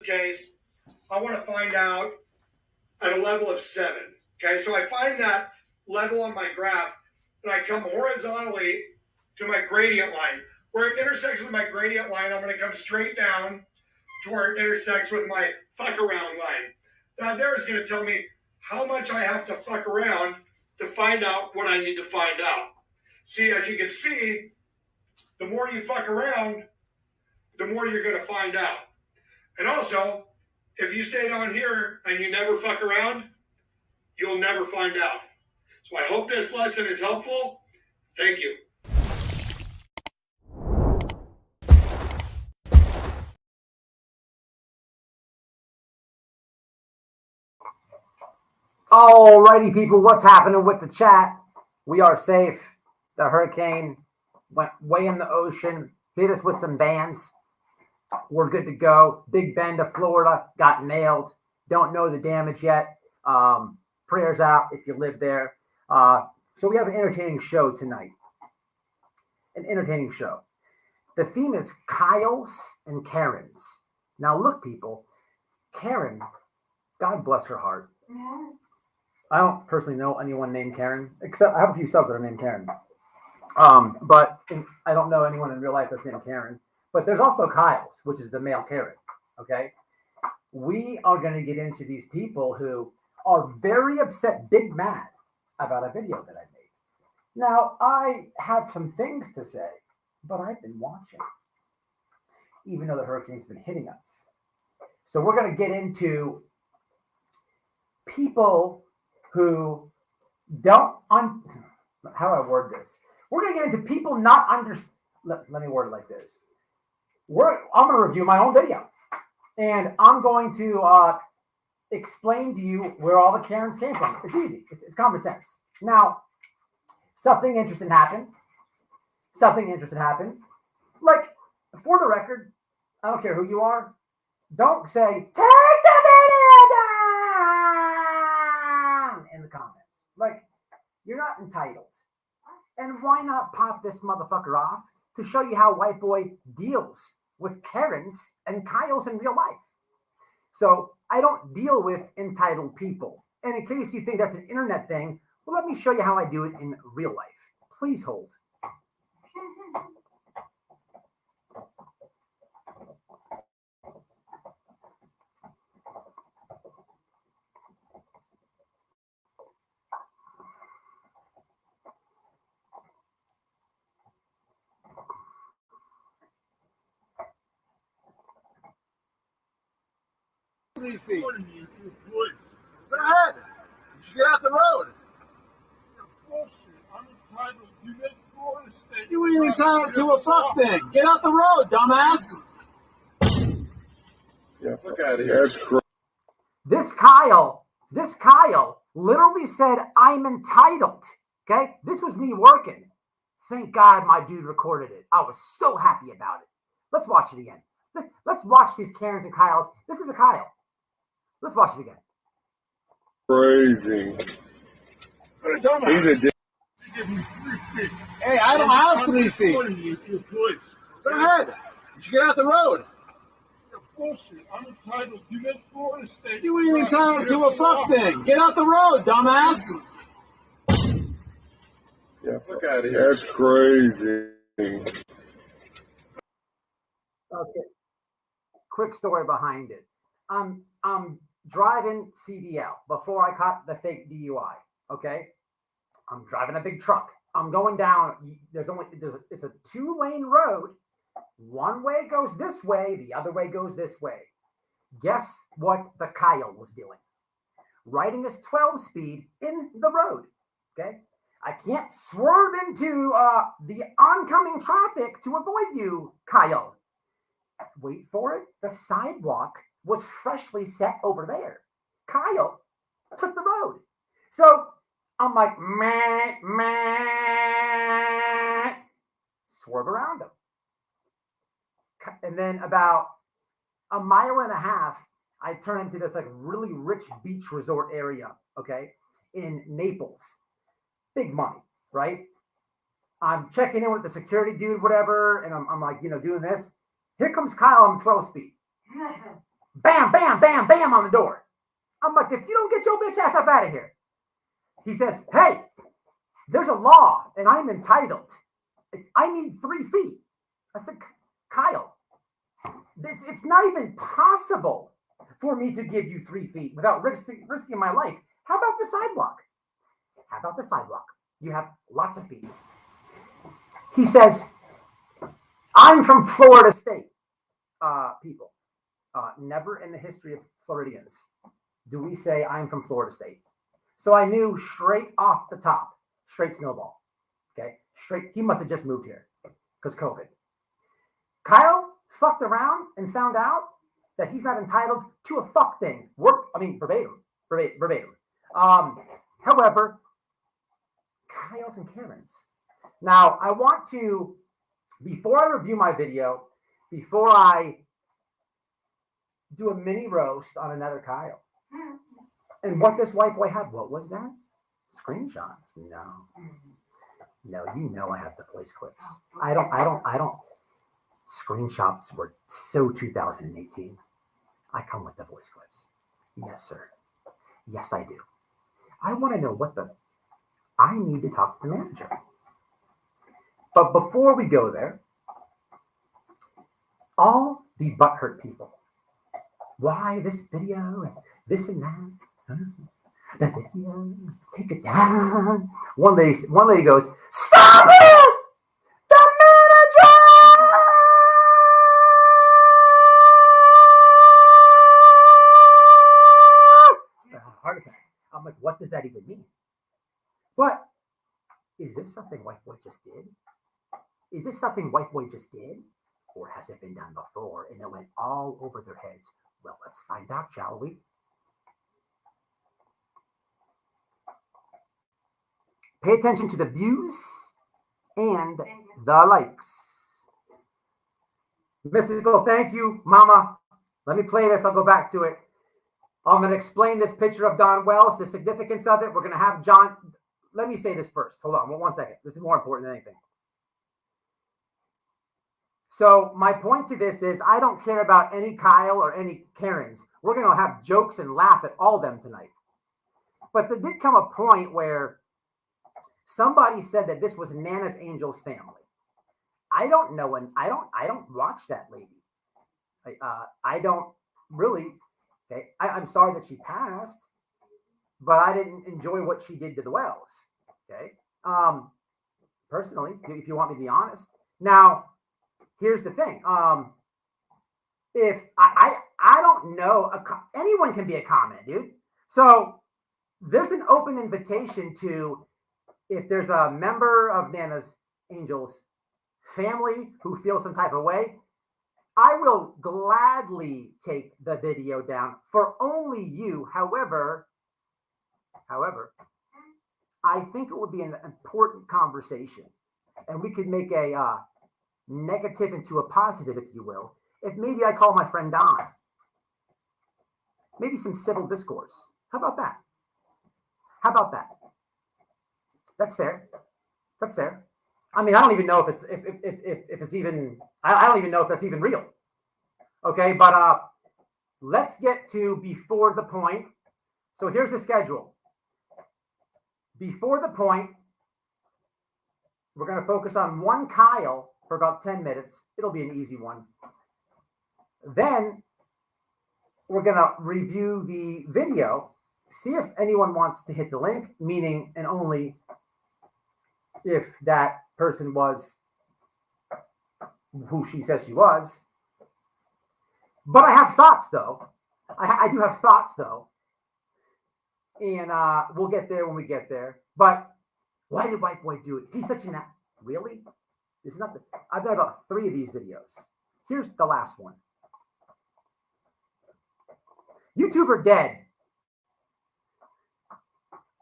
case, I want to find out at a level of 7. Okay, so I find that level on my graph, and I come horizontally to my gradient line. Where it intersects with my gradient line, I'm going to come straight down to where it intersects with my fuck around line. Now there is going to tell me how much I have to fuck around to find out what I need to find out. See, as you can see, the more you fuck around, the more you're going to find out. And also, if you stay down here and you never fuck around, you'll never find out. So I hope this lesson is helpful. Thank you. Alrighty, people, what's happening with the chat? We are safe. The hurricane went way in the ocean, hit us with some bands. We're good to go. Big Bend of Florida got nailed. Don't know the damage yet. Prayers out if you live there. So we have an entertaining show tonight. An entertaining show. The theme is KYLES and KARENS. Now look, people, Karen, God bless her heart. I don't personally know anyone named Karen, except I have a few subs that are named Karen. But I don't know anyone in real life that's named Karen. But there's also KYLES, which is the male Karen. Okay? We are going to get into these people who are very upset, big mad about a video that I made. Now, I have some things to say, but I've been watching, even though the hurricane's been hitting us. So we're going to get into people who don't, how do I word this? We're going to get into people not understand. Let me word it like this. I'm going to review my own video, and I'm going to explain to you where all the Karens came from. It's easy. It's common sense. Now, something interesting happened. Like, for the record, I don't care who you are. Don't say, take the video down in the comments. Like, you're not entitled. And why not pop this motherfucker off to show you how White Boy deals with Karens and KYLES in real life? So I don't deal with entitled people. And in case you think that's an internet thing, well, let me show you how I do it in real life. Please hold. Go ahead. You should get out the road. I'm entitled. You make Florida State. You ain't entitled to a fuck thing. Get out the road, dumbass. Yeah, fuck out of here. That's crazy. This Kyle literally said, I'm entitled. Okay? This was me working. Thank God my dude recorded it. I was so happy about it. Let's watch it again. Let's watch these Karens and Kyles. This is a Kyle. Let's watch it again. Crazy. He's a dick. Hey, I don't have 3 feet. Go ahead. You should get out the road. Bullshit. I'm entitled. You make Florida State. You ain't entitled to a fuck thing. Get out the road, dumbass. Yeah, fuck out of here. That's crazy. Okay. Quick story behind it. I'm driving CDL before I caught the fake DUI. Okay. I'm driving a big truck. I'm going down. It's a 2-lane road. One way goes this way. The other way goes this way. Guess what the Kyle was doing? Riding his 12-speed in the road. Okay. I can't swerve into the oncoming traffic to avoid you, Kyle. Wait for it. The sidewalk was freshly set over there. Kyle took the road. So I'm like, meh, swerve around him. And then about a mile and a half, I turn into this like really rich beach resort area, okay, in Naples. Big money, right? I'm checking in with the security dude, whatever, and I'm like, doing this. Here comes Kyle on 12 speed. Bam, bam, bam, bam on the door. I'm like, if you don't get your bitch ass up out of here. He says, hey, there's a law and I'm entitled. I need 3 feet. I said, Kyle, it's not even possible for me to give you 3 feet without risking my life. How about the sidewalk? How about the sidewalk? You have lots of feet. He says, I'm from Florida State, people. Never in the history of Floridians do we say I'm from Florida State. So I knew straight off the top, straight snowball. Okay, straight. He must have just moved here because COVID. Kyle fucked around and found out that he's not entitled to a fuck thing. Verbatim. However, Kyles and Karens. Now, I want to, before I review my video, before I do a mini roast on another Kyle, and what this white boy had, what was that? Screenshots? No, you know I have the voice clips. I don't. Screenshots were so 2018. I come with the voice clips. Yes, sir. Yes, I do. I want to know I need to talk to the manager. But before we go there, all the butthurt people, why this video and this and that, the video, take it down. One lady goes, stop it! The manager! Heart attack. I'm like, what does that even mean? But is this something White Boy just did? Is this something White Boy just did? Or has it been done before and it went all over their heads? Well, let's find out, shall we? Pay attention to the views and the likes. Mystical, thank you, Mama. Let me play this. I'll go back to it. I'm going to explain this picture of Don Wells, the significance of it. We're going to have John. Let me say this first. Hold on 1 second. This is more important than anything. So my point to this is I don't care about any Kyle or any Karens. We're going to have jokes and laugh at all of them tonight. But there did come a point where somebody said that this was Nana's Angel's family. I don't know, and I don't watch that lady. I don't really. Okay, I'm sorry that she passed, but I didn't enjoy what she did to the Wells. Okay, personally, if you want me to be honest. Now, here's the thing. If I don't know, anyone can be a comment, dude. So there's an open invitation to, if there's a member of Nana's Angel's family who feels some type of way, I will gladly take the video down for only you. However, I think it would be an important conversation, and we could make a negative into a positive, if you will, if maybe I call my friend Don. Maybe some civil discourse. How about that? That's fair. I mean, I don't even know if it's even. I don't even know if that's even real. Okay, but let's get to before the point. So here's the schedule. Before the point, we're going to focus on one Kyle for about 10 minutes. It'll be an easy one. Then we're going to review the video, see if anyone wants to hit the link, meaning and only if that person was who she says she was. But I have thoughts, though. I do have thoughts, though. And we'll get there when we get there. But why did White Boy do it? He's such an... Really? This is not I've done about 3 of these videos. Here's the last one. YouTuber dead.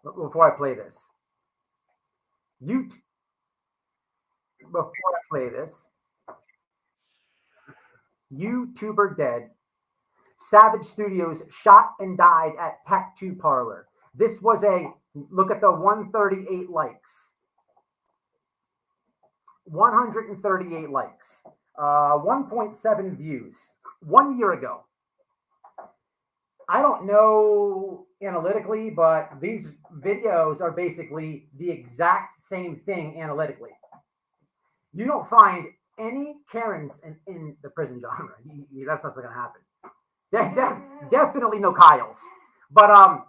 Before I play this. YouTuber dead. Savage Studios shot and died at Tattoo Parlor. This was look at the 138 likes. 138 likes. 1.7 views. 1 year ago. I don't know analytically, but these videos are basically the exact same thing analytically. You don't find any Karens in the prison genre. That's not going to happen. Definitely no Kyles. But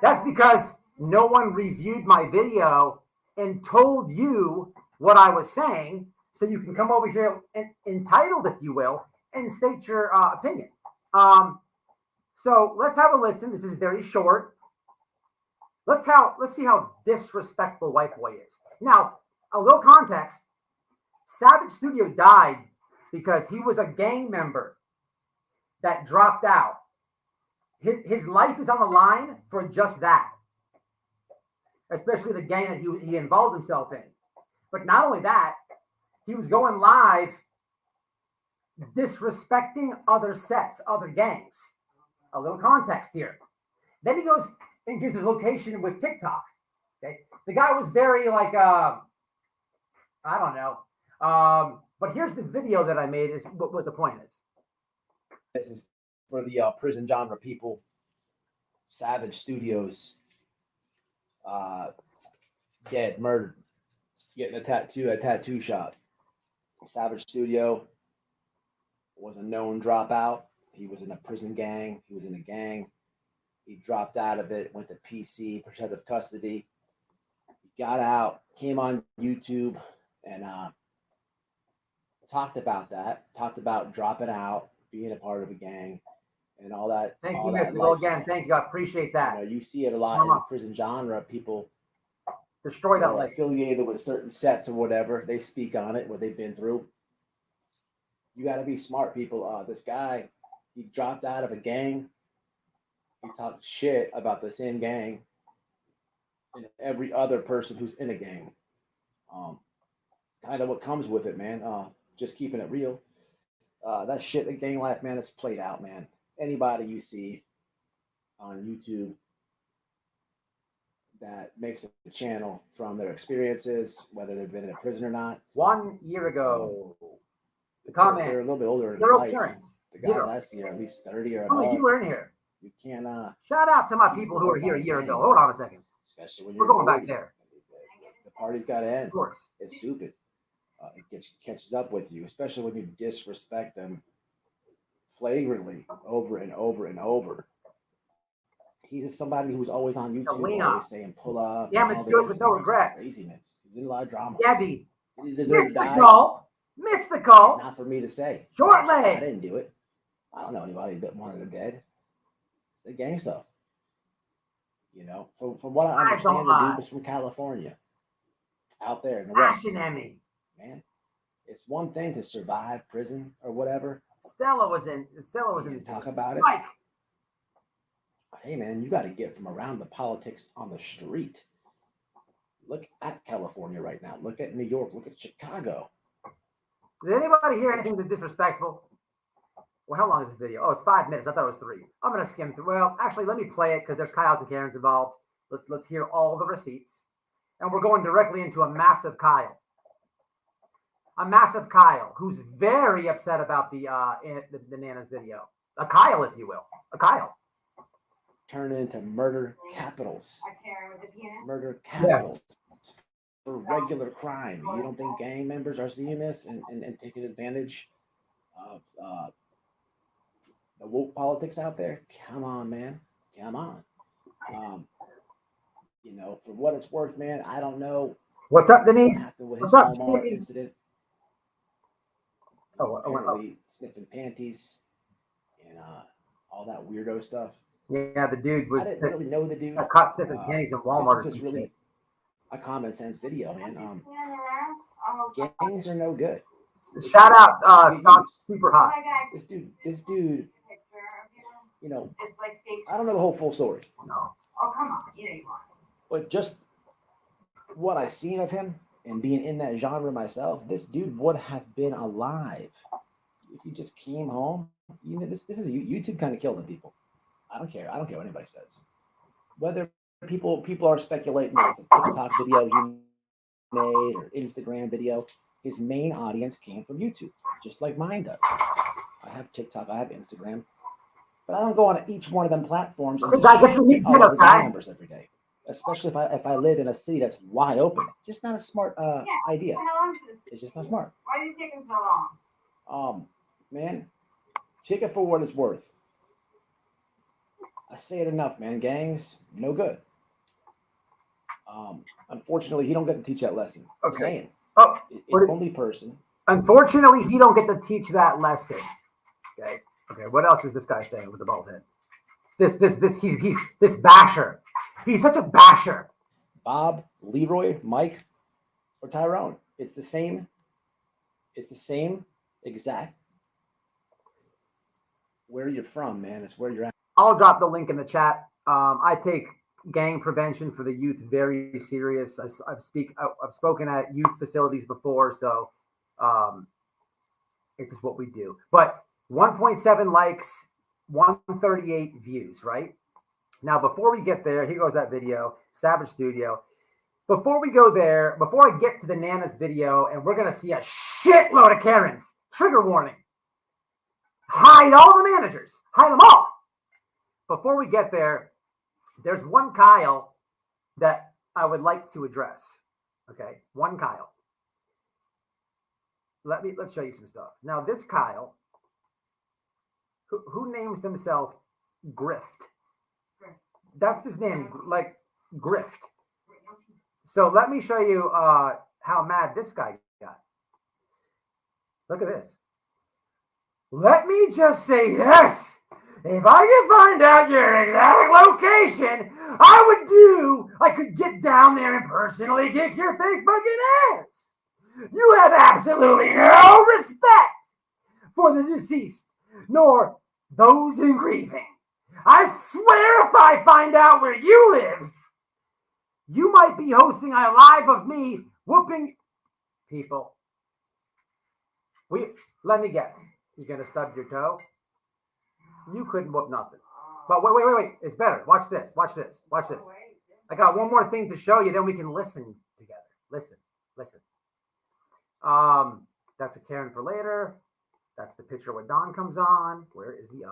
that's because no one reviewed my video and told you what I was saying, so you can come over here and entitled, if you will, and state your opinion. So let's have a listen. This is very short. Let's see how disrespectful White Boy is. Now, a little context. Savage Studio died because he was a gang member that dropped out. His life is on the line for just that, especially the gang that he involved himself in. But not only that, he was going live disrespecting other sets, other gangs. A little context here. Then he goes and gives his location with TikTok. Okay, the guy was very like, I don't know. But here's the video that I made. Is what the point is. This is for the prison genre people. Savage Studios, dead, murdered, getting a tattoo at a tattoo shop. Savage Studio was a known dropout. He was in a prison gang. He was in a gang. He dropped out of it, went to PC, protective custody. He got out, came on YouTube, and talked about that. Talked about dropping out, being a part of a gang, and all that. Thank all you, that Mr. Go lifestyle. again. Thank you. I appreciate that. You know, you see it a lot in the prison genre. People destroy that life. Affiliated with certain sets or whatever, they speak on it, what they've been through. You got to be smart, people. This guy, he dropped out of a gang. He talked shit about the same gang and every other person who's in a gang. Kind of what comes with it, man. Just keeping it real. That shit, the gang life, man, is played out, man. Anybody you see on YouTube that makes a channel from their experiences, whether they've been in a prison or not. 1 year ago, the comments. They're a little bit older. Zero Karens. The guys I see are at least 30 or above. above. You were in here. You can't. Shout out to my people who were here a year ago. Hold on a second. Especially when we're going back there. The party's got to end. Of course. It's stupid. It catches up with you, especially when you disrespect them flagrantly over and over and over. He's somebody who's always on YouTube, always saying pull up. Damage goods with no regrets. Craziness. He did a lot of drama. Debbie. He deserves to die. Missed the call. It's not for me to say. Short leg. I didn't do it. I don't know anybody that wanted him dead. It's the gang stuff. You know, from what I understand, the dude was from California. Out there in the West. Man, it's one thing to survive prison or whatever. Stella was in. Talk about it. Mike. Hey, man, you got to get from around the politics on the street. Look at California right now. Look at New York. Look at Chicago. Did anybody hear anything that's disrespectful? Well, how long is this video? Oh, it's 5 minutes. I thought it was 3. I'm going to skim through. Well, actually, let me play it because there's Kyles and Karens involved. Let's hear all the receipts. And we're going directly into a massive Kyle. A massive Kyle who's very upset about the Nana's video. A Kyle, if you will. A Kyle. Turn it into murder capitals. Murder capitals. Yes. For regular crime. You don't think gang members are seeing this and taking advantage of the woke politics out there? Come on, man. Come on. You know, for what it's worth, man, I don't know. What's up, Denise? What's up, incident. Apparently sniffing panties and all that weirdo stuff. Yeah, the dude was. I didn't really know the dude. I caught sniffing panties in Walmart. This is really a common sense video, man. Gangs are no good. Shout out, Scott, super hot. This dude. You know, I don't know the whole full story. No. Oh, come on. You know you are. But just what I've seen of him and being in that genre myself, this dude would have been alive if he just came home. You know, this is YouTube kind of killing people. I don't care. I don't care what anybody says. Whether people are speculating that it's a TikTok video he made or Instagram video, his main audience came from YouTube, just like mine does. I have TikTok, I have Instagram. But I don't go on each one of them platforms and Because I get to meet all of the gang guy. members every day. Especially if I live in a city that's wide open. Just not a smart idea. It's just not smart. Why are these taking so long? Man, take it for what it's worth. I say it enough, man. Gangs, no good. Unfortunately, he don't get to teach that lesson. Okay. Saying. Oh, It's only person. Unfortunately, he don't get to teach that lesson. Okay. Okay. What else is this guy saying with the bald head? He's this basher. He's such a basher. Bob, Leroy, Mike, or Tyrone. It's the same exact. Where you're from, man. It's where you're at. I'll drop the link in the chat. I take gang prevention for the youth very serious. I've spoken at youth facilities before, so it's just what we do. But 1.7 likes, 138 views, right? Now, before we get there, here goes that video, Savage Studio. Before we go there, before I get to the Nana's video, and we're going to see a shitload of Karens, trigger warning. Hide all the managers. Hide them all. Before we get there, there's one Kyle that I would like to address. Okay, one Kyle. Let's show you some stuff. Now, this Kyle, who names himself Grift. That's his name, like Grift. So let me show you how mad this guy got. Look at this. Let me just say this. If I could find out your exact location, I could get down there and personally kick your fake fucking ass. You have absolutely no respect for the deceased, nor those in grieving. I swear if I find out where you live, you might be hosting a live of me whooping people. Let me guess. You're going to stub your toe? You couldn't whoop nothing. But wait. It's better. Watch this. I got one more thing to show you, then we can listen together. Listen. That's a Karen for later. That's the picture where Don comes on. Where's the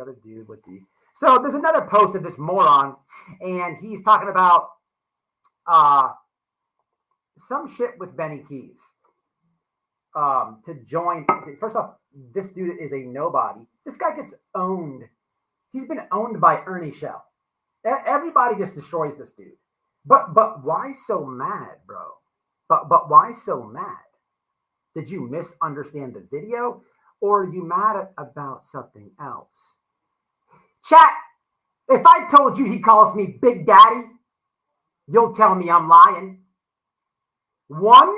other dude with the... So there's another post of this moron, and he's talking about some shit with Benny Keys. To join. First off, this dude is a nobody. This guy gets owned. He's been owned by Ernie Shell. Everybody just destroys this dude. But why so mad, bro? But why so mad? Did you misunderstand the video, or are you mad about something else? Chat. If I told you he calls me Big Daddy, you'll tell me I'm lying. 1,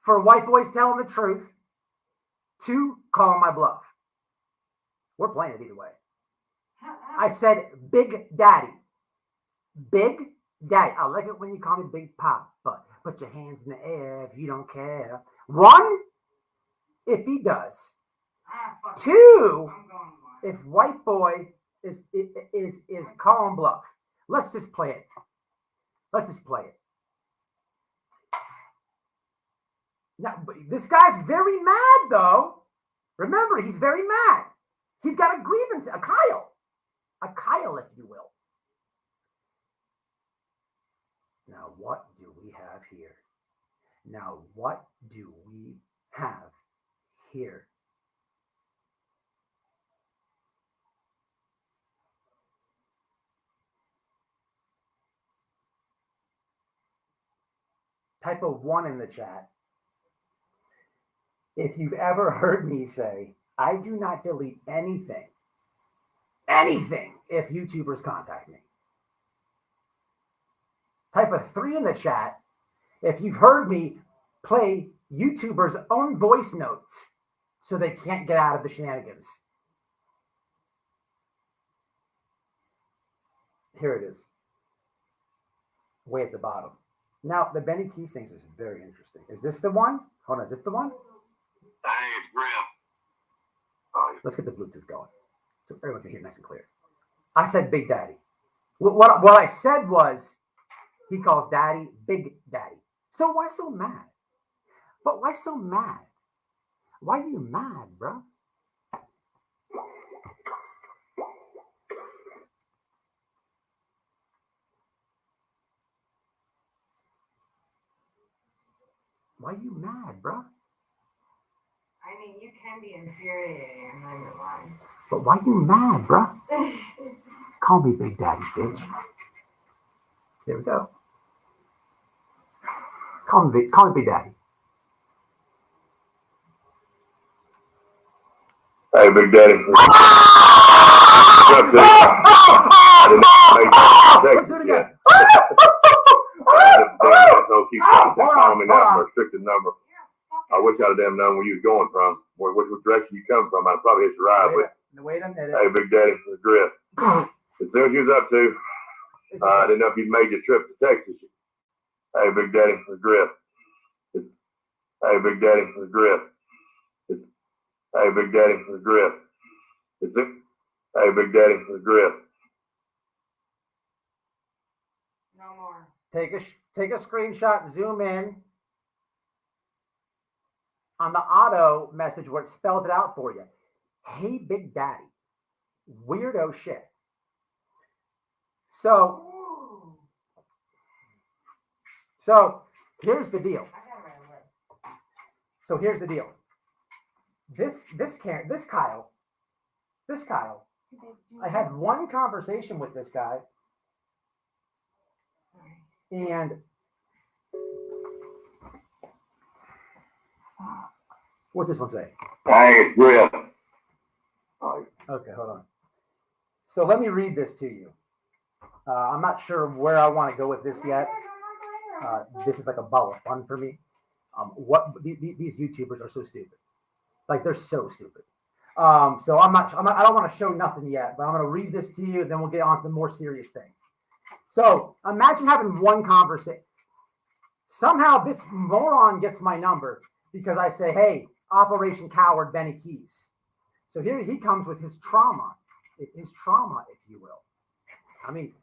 for white boys telling the truth. 2, calling my bluff. We're playing it either way. I said Big Daddy. Big Daddy. I like it when you call me Big Pop, but put your hands in the air if you don't care. 1, if he does. 2, if white boy is calling bluff. Let's just play it. Now, this guy's very mad, though. Remember, he's very mad. He's got a grievance, a Kyle, if you will. Now, what do we have here? Type a 1 in the chat if you've ever heard me say, I do not delete anything if YouTubers contact me. Type a 3 in the chat if you've heard me play YouTubers' own voice notes so they can't get out of the shenanigans. Here it is. Way at the bottom. Now, the Benny Keys thing is very interesting. Is this the one? Hold on, is this the one? Hey, it's Grim. Let's get the Bluetooth going so everyone can hear nice and clear. I said Big Daddy. What I said was he calls Daddy Big Daddy. So why so mad? But why so mad? Why are you mad, bro? Why you mad, bro? I mean, you can be infuriating and then you're lying. But why you mad, bro? Call me Big Daddy, bitch. There we go. Call me Big Daddy. Hey, Big Daddy. Let's do it again. Keep calling me now for a restricted number. I wish I'd have damn known where you was going from, which direction you come from. I'd probably hit your ride. Wait a minute. Hey, Big Daddy, the drift. As soon as you was up to, I didn't know if you'd made your trip to Texas. Hey, Big Daddy, the drift. Hey, Big Daddy, the drift. Hey, Big Daddy, the drift. Hey, Big Daddy, the drift. No more. Take a screenshot, zoom in on the auto message where it spells it out for you. Hey, Big Daddy. Weirdo shit. So here's the deal. This Kyle, I had one conversation with this guy, and what's this one say? Hey, drift. Okay, hold on. So let me read this to you. I'm not sure where I want to go with this yet. This is like a ball of fun for me. These YouTubers are so stupid. Like, they're so stupid. So I don't want to show nothing yet, but I'm going to read this to you, and then we'll get on to the more serious thing. So imagine having one conversation. Somehow this moron gets my number because I say, hey, Operation Coward Benny Keys. So here he comes with his trauma, if you will. I mean,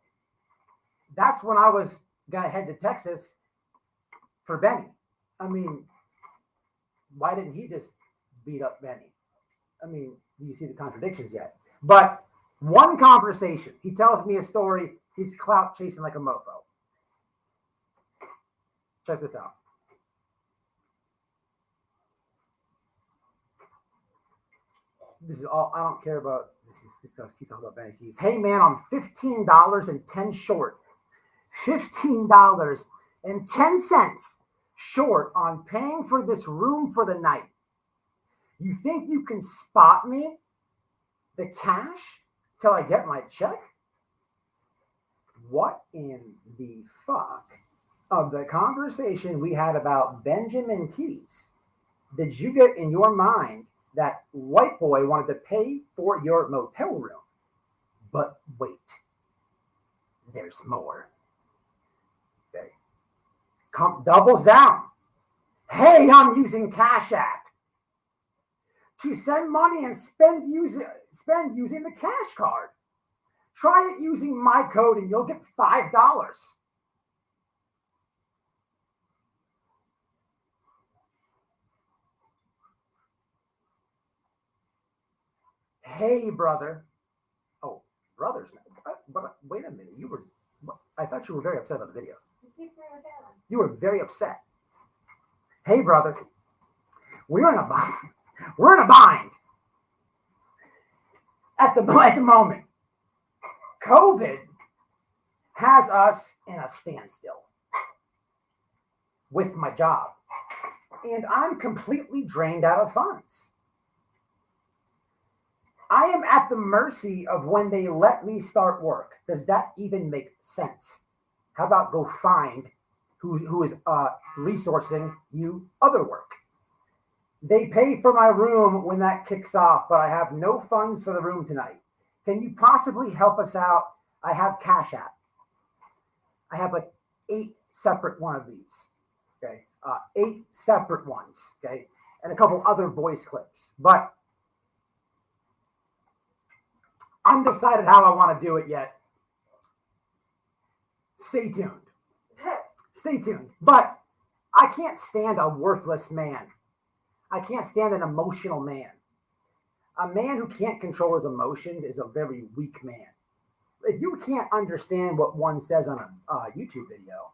that's when I was going to head to Texas for Benny. I mean, why didn't he just beat up Benny? I mean, do you see the contradictions yet? But one conversation, he tells me a story. He's clout chasing like a mofo. Check this out. This is all, I don't care about, this keeps talking about Benny Keys. Hey man, I'm $15.10 short. $15.10 short on paying for this room for the night. You think you can spot me the cash till I get my check? What in the fuck of the conversation we had about Benjamin Keys did you get in your mind that white boy wanted to pay for your motel room? But wait, there's more. Okay. Doubles down. Hey, I'm using Cash App to send money and spend using the cash card. Try it using my code and you'll get $5. Hey, brother. Oh, brothers. But wait a minute. I thought you were very upset about the video. You were very upset. Hey, brother. We're in a bind. We're in a bind. At the moment. COVID has us in a standstill with my job. And I'm completely drained out of funds. I am at the mercy of when they let me start work. Does that even make sense? How about go find who is resourcing you other work? They pay for my room when that kicks off, but I have no funds for the room tonight. Can you possibly help us out? I have Cash App. I have like 8 separate one of these. Okay. 8 separate ones. Okay. And a couple other voice clips. But undecided how I want to do it yet. Stay tuned. Stay tuned. But I can't stand a worthless man. I can't stand an emotional man. A man who can't control his emotions is a very weak man. If you can't understand what one says on a YouTube video,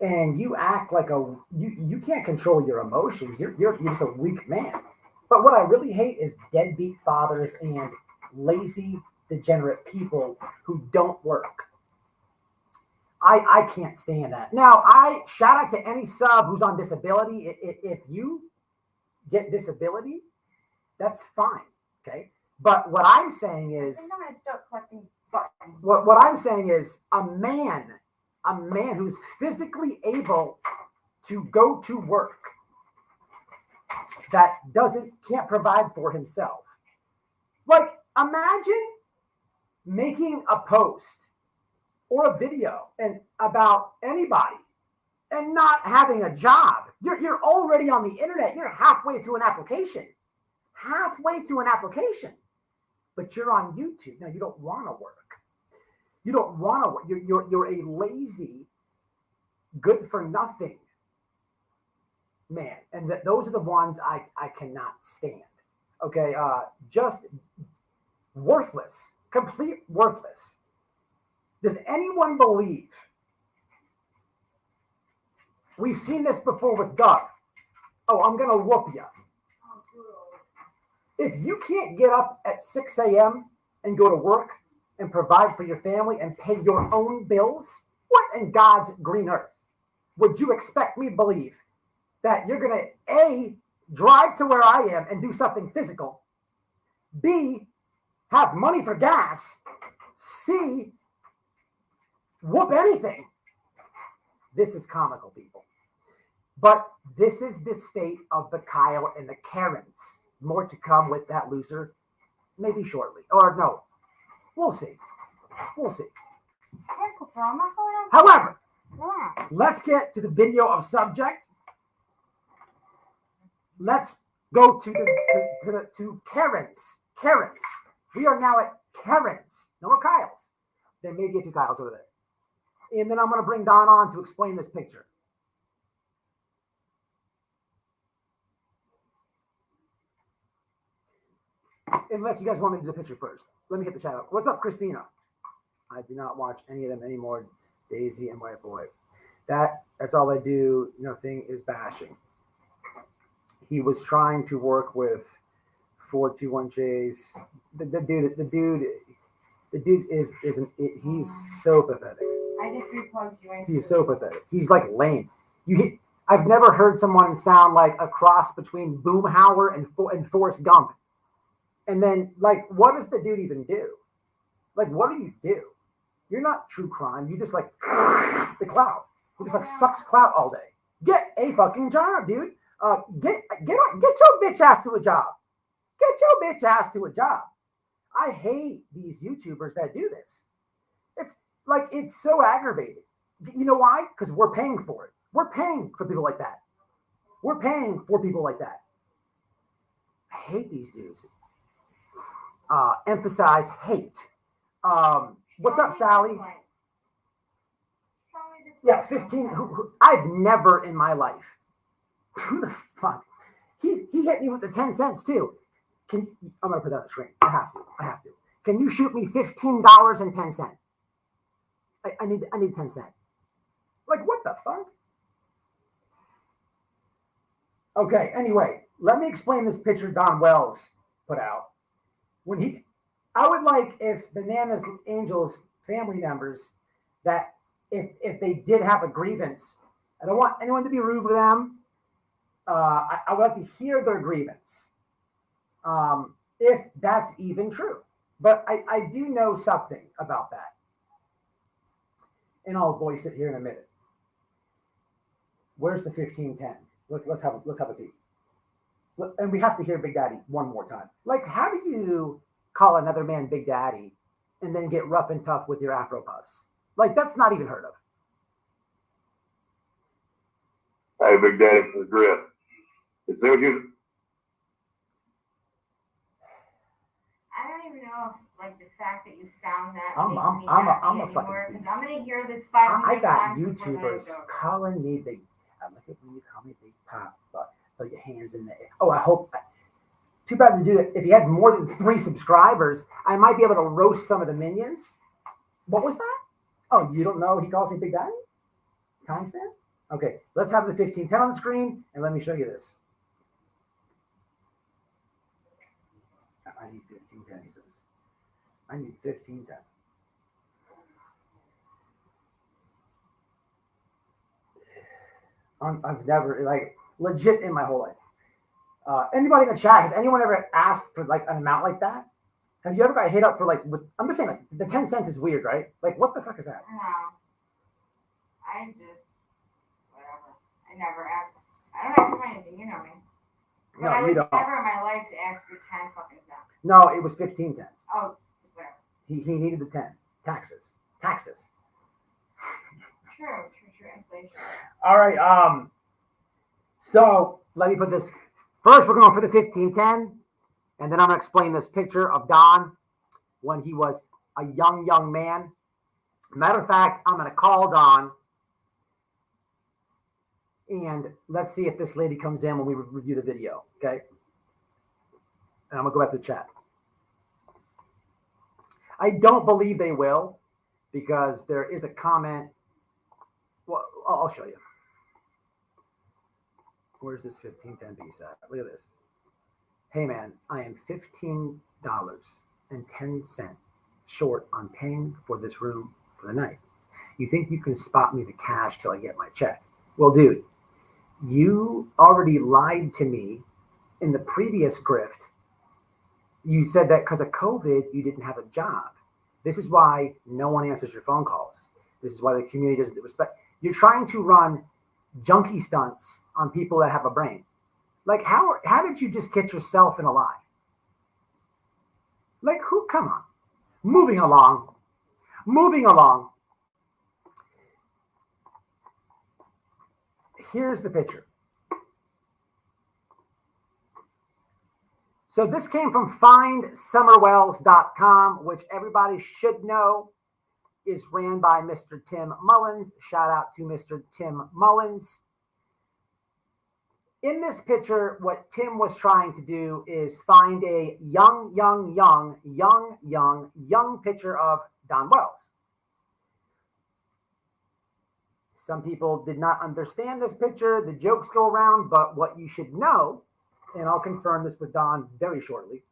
and you act like you can't control your emotions. You're just a weak man. But what I really hate is deadbeat fathers and lazy, degenerate people who don't work. I can't stand that. Now, I shout out to any sub who's on disability. If you get disability, that's fine. Okay. But what I'm saying I is, think I'm gonna start collecting buttons. what I'm saying is a man who's physically able to go to work that can't provide for himself. Like, imagine making a post or a video and about anybody and not having a job. You're already on the internet. You're halfway to an application. But you're on YouTube. Now, you don't want to work. You don't want to work. You're a lazy, good for nothing man. And those are the ones I cannot stand. Okay. Just worthless, complete worthless. Does anyone believe? We've seen this before with Doug. Oh, I'm going to whoop you. If you can't get up at 6 a.m. and go to work and provide for your family and pay your own bills, what in God's green earth would you expect me to believe that you're going to, A, drive to where I am and do something physical, B, have money for gas, C, whoop anything? This is comical, people. But this is the state of the Kyle and the Karens. More to come with that loser, maybe shortly. Or no, we'll see. However, let's get to the video of subject. Let's go to Karens. Karens. We are now at Karens. No more Kyles. There may be a few Kyles over there. And then I'm going to bring Don on to explain this picture. Unless you guys want me to do the picture first. Let me hit the chat up. What's up, Christina? I do not watch any of them anymore. Daisy and White Boy. That's all I do. Nothing is bashing. He was trying to work with 421Js. The dude is he's so pathetic. I just replugged you into He's so pathetic. He's like lame. I've never heard someone sound like a cross between Boomhauer and Forrest Gump. And then, like, what does the dude even do? Like, what do you do? You're not true crime. You just like the clout. You just like sucks clout all day. Get a fucking job, dude. Get your bitch ass to a job. Get your bitch ass to a job. I hate these YouTubers that do this. It's so aggravating. You know why? Because we're paying for it. We're paying for people like that. I hate these dudes. Emphasize hate. What's up, Sally? Yeah, 15. I've never in my life. Who the fuck? He hit me with the 10 cents too. I'm gonna put that on the screen. I have to. Can you shoot me $15.10? I need 10 cents. Like, what the fuck? Okay, anyway, let me explain this picture Don Wells put out. I would like if Bananas Angels family members that if they did have a grievance, I don't want anyone to be rude with them. I would like to hear their grievance, if that's even true. But I do know something about that, and I'll voice it here in a minute. Where's the 1510? Let's have a peek. And we have to hear Big Daddy one more time. Like, how do you call another man Big Daddy and then get rough and tough with your Afro puffs? Like, that's not even heard of. Hey, Big Daddy, the grip. As soon as you... I don't even know if, like, the fact that you found that I'm a fucking because I'm gonna hear this I 500 got times before YouTubers the night goes. calling me Big. I'm like, when you call me Big Pop, but throw your hands in the air. Oh, I hope. Too bad to do that. If you had more than 3 subscribers, I might be able to roast some of the minions. What was that? Oh, you don't know he calls me Big Daddy? Timestamp? Okay, let's have the 1510 on the screen, and let me show you this. I need 1510, he says. I need 1510. I've never, like, legit in my whole life. Anybody in the chat, has anyone ever asked for like an amount like that? Have you ever got hit up for like, I'm just saying, like, the 10 cents is weird, right? Like, what the fuck is that? No. I just, whatever. I never ask. I don't ask for anything, you know me. But No, I you would don't. never in my life ask for 10 fucking cents. No, it was 1510. Oh, whatever. He needed the 10. Taxes. True. Inflation. All right. So let me put this. First, we're going for the 1510, and then I'm going to explain this picture of Don when he was a young man. Matter of fact, I'm going to call Don, and let's see if this lady comes in when we review the video. Okay. And I'm going to go back to the chat. I don't believe they will, because there is a comment. Well, I'll show you. Where's this 1510 piece at? Look at this. Hey man, I am $15.10 short on paying for this room for the night. You think you can spot me the cash till I get my check? Well, dude, you already lied to me in the previous grift. You said that because of COVID, you didn't have a job. This is why no one answers your phone calls. This is why the community doesn't respect. You're trying to run junkie stunts on people that have a brain. Like, how did you just get yourself in a lie? Like, who? Come on. Moving along. Here's the picture. So this came from findsummerwells.com, which everybody should know is ran by Mr. Tim Mullins. Shout out to Mr. Tim Mullins. In this picture, what Tim was trying to do is find a young picture of Don Wells. Some people did not understand this picture. The jokes go around, but what you should know, and I'll confirm this with Don very shortly,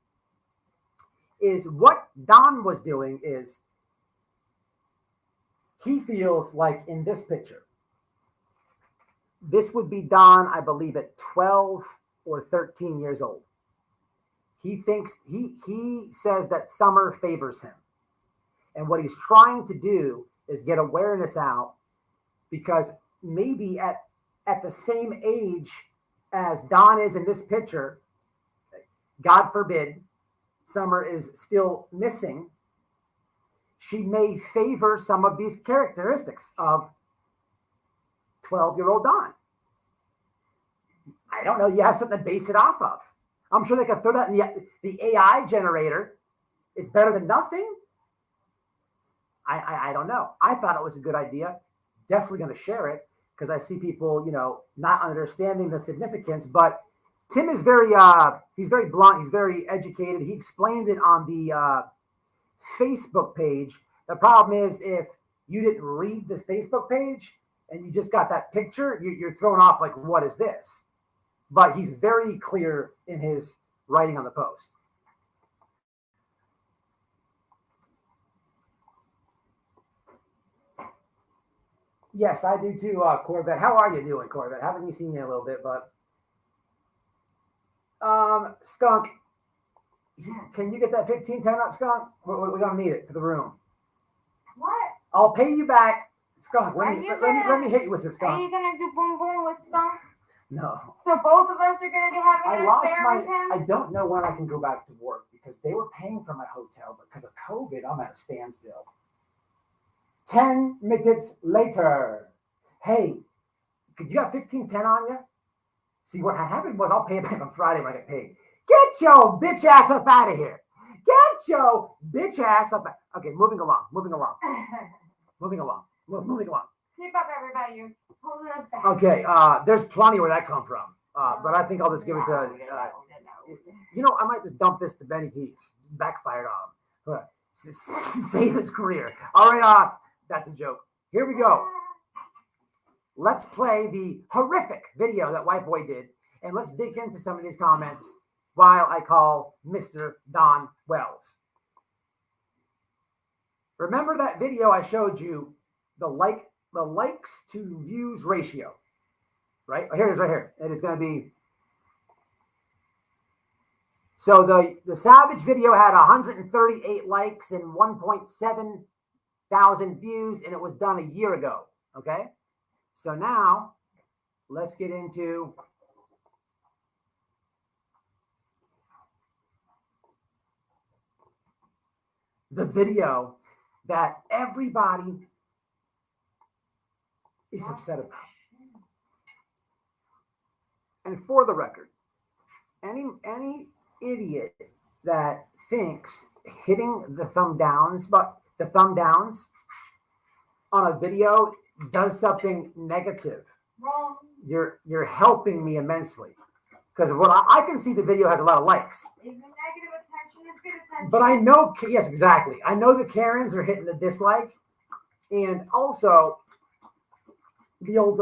is what Don was doing is he feels like in this picture, this would be Don, I believe, at 12 or 13 years old. He thinks, he says that summer favors him. And what he's trying to do is get awareness out, because maybe at the same age as Don is in this picture, God forbid, Summer is still missing, she may favor some of these characteristics of 12-year-old Don. I don't know. You have something to base it off of. I'm sure they could throw that in the AI generator. It's better than nothing. I don't know. I thought it was a good idea. Definitely going to share it because I see people, not understanding the significance. But Tim is he's very blunt. He's very educated. He explained it on the Facebook page. The problem is if you didn't read the Facebook page and you just got that picture, you're thrown off like, what is this? But he's very clear in his writing on the post. Yes, I do too, Corvette. How are you doing, Corvette? Haven't you seen you in a little bit, but Skunk, can you get that 1510 up, Skunk? We're gonna need it for the room. What? I'll pay you back, Skunk. Let me hit you with this, Skunk. Are you gonna do boom boom with Skunk? No. So both of us are gonna be having an affair with him? I don't know when I can go back to work because they were paying for my hotel, but because of COVID, I'm at a standstill. 10 minutes later. Hey, you got 1510 on you? See, what had happened was I'll pay it back on Friday when I get paid. Get your bitch ass up out of here. Get your bitch ass up. Okay, moving along. Moving along. Keep up, everybody. You're holding us back. Okay, there's plenty where that come from. But I think I'll just give it to, I might just dump this to Benny Keys. Backfired on him. Save his career. All right, that's a joke. Here we go. let's play the horrific video that White Boy did, and let's dig into some of these comments while I call Mr. Don Wells. Remember that video I showed you, the likes to views ratio, right? Here it is right here. It is going to be, so the Savage video had 138 likes and 1.7 thousand views, and it was done a year ago, okay? So now, let's get into the video that everybody is upset about. And for the record, any idiot that thinks hitting the thumb downs on a video does something negative, Wrong. you're helping me immensely. Because what I can see, the video has a lot of likes. Even negative attention is good attention. But I know, yes, exactly. I know the Karens are hitting the dislike. And also, the old,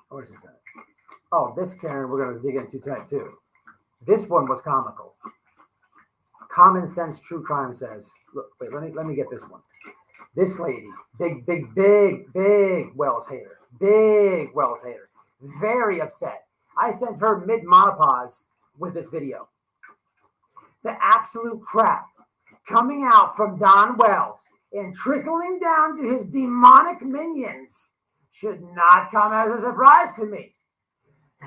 where's this at? Oh, this Karen we're going to dig into tonight, too. This one was comical. Common Sense True Crime says, look, wait, let me get this one. This lady, big Wells hater. Big Wells hater. Very upset. I sent her mid-monopause with this video. The absolute crap coming out from Don Wells and trickling down to his demonic minions should not come as a surprise to me.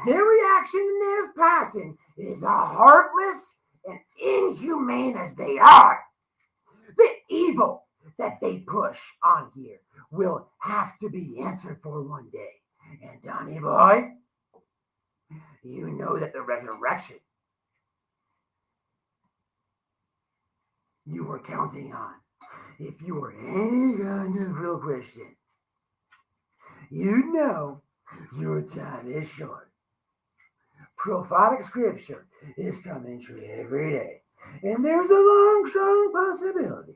Their reaction to Nana's passing is as heartless and inhumane as they are. The evil that they push on here will have to be answered for one day. And Donnie boy, you know that the resurrection you were counting on, if you were any kind of real Christian, you know your time is short. Prophetic scripture is coming true every day. And there's a long, strong possibility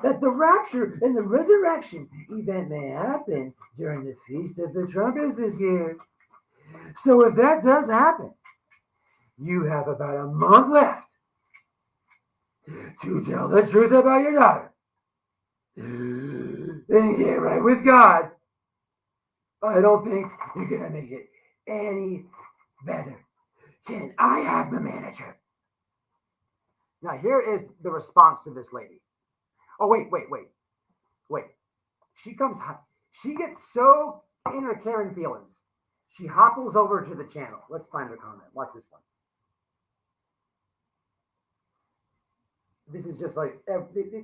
that the rapture and the resurrection event may happen during the Feast of the Trumpets this year. So if that does happen, you have about a month left to tell the truth about your daughter and get right with God. I don't think you're going to make it any better. Can I have the manager? Now, here is the response to this lady. Oh, wait. She gets so in her Karen feelings. She hopples over to the channel. Let's find her comment. Watch this one. This is just like,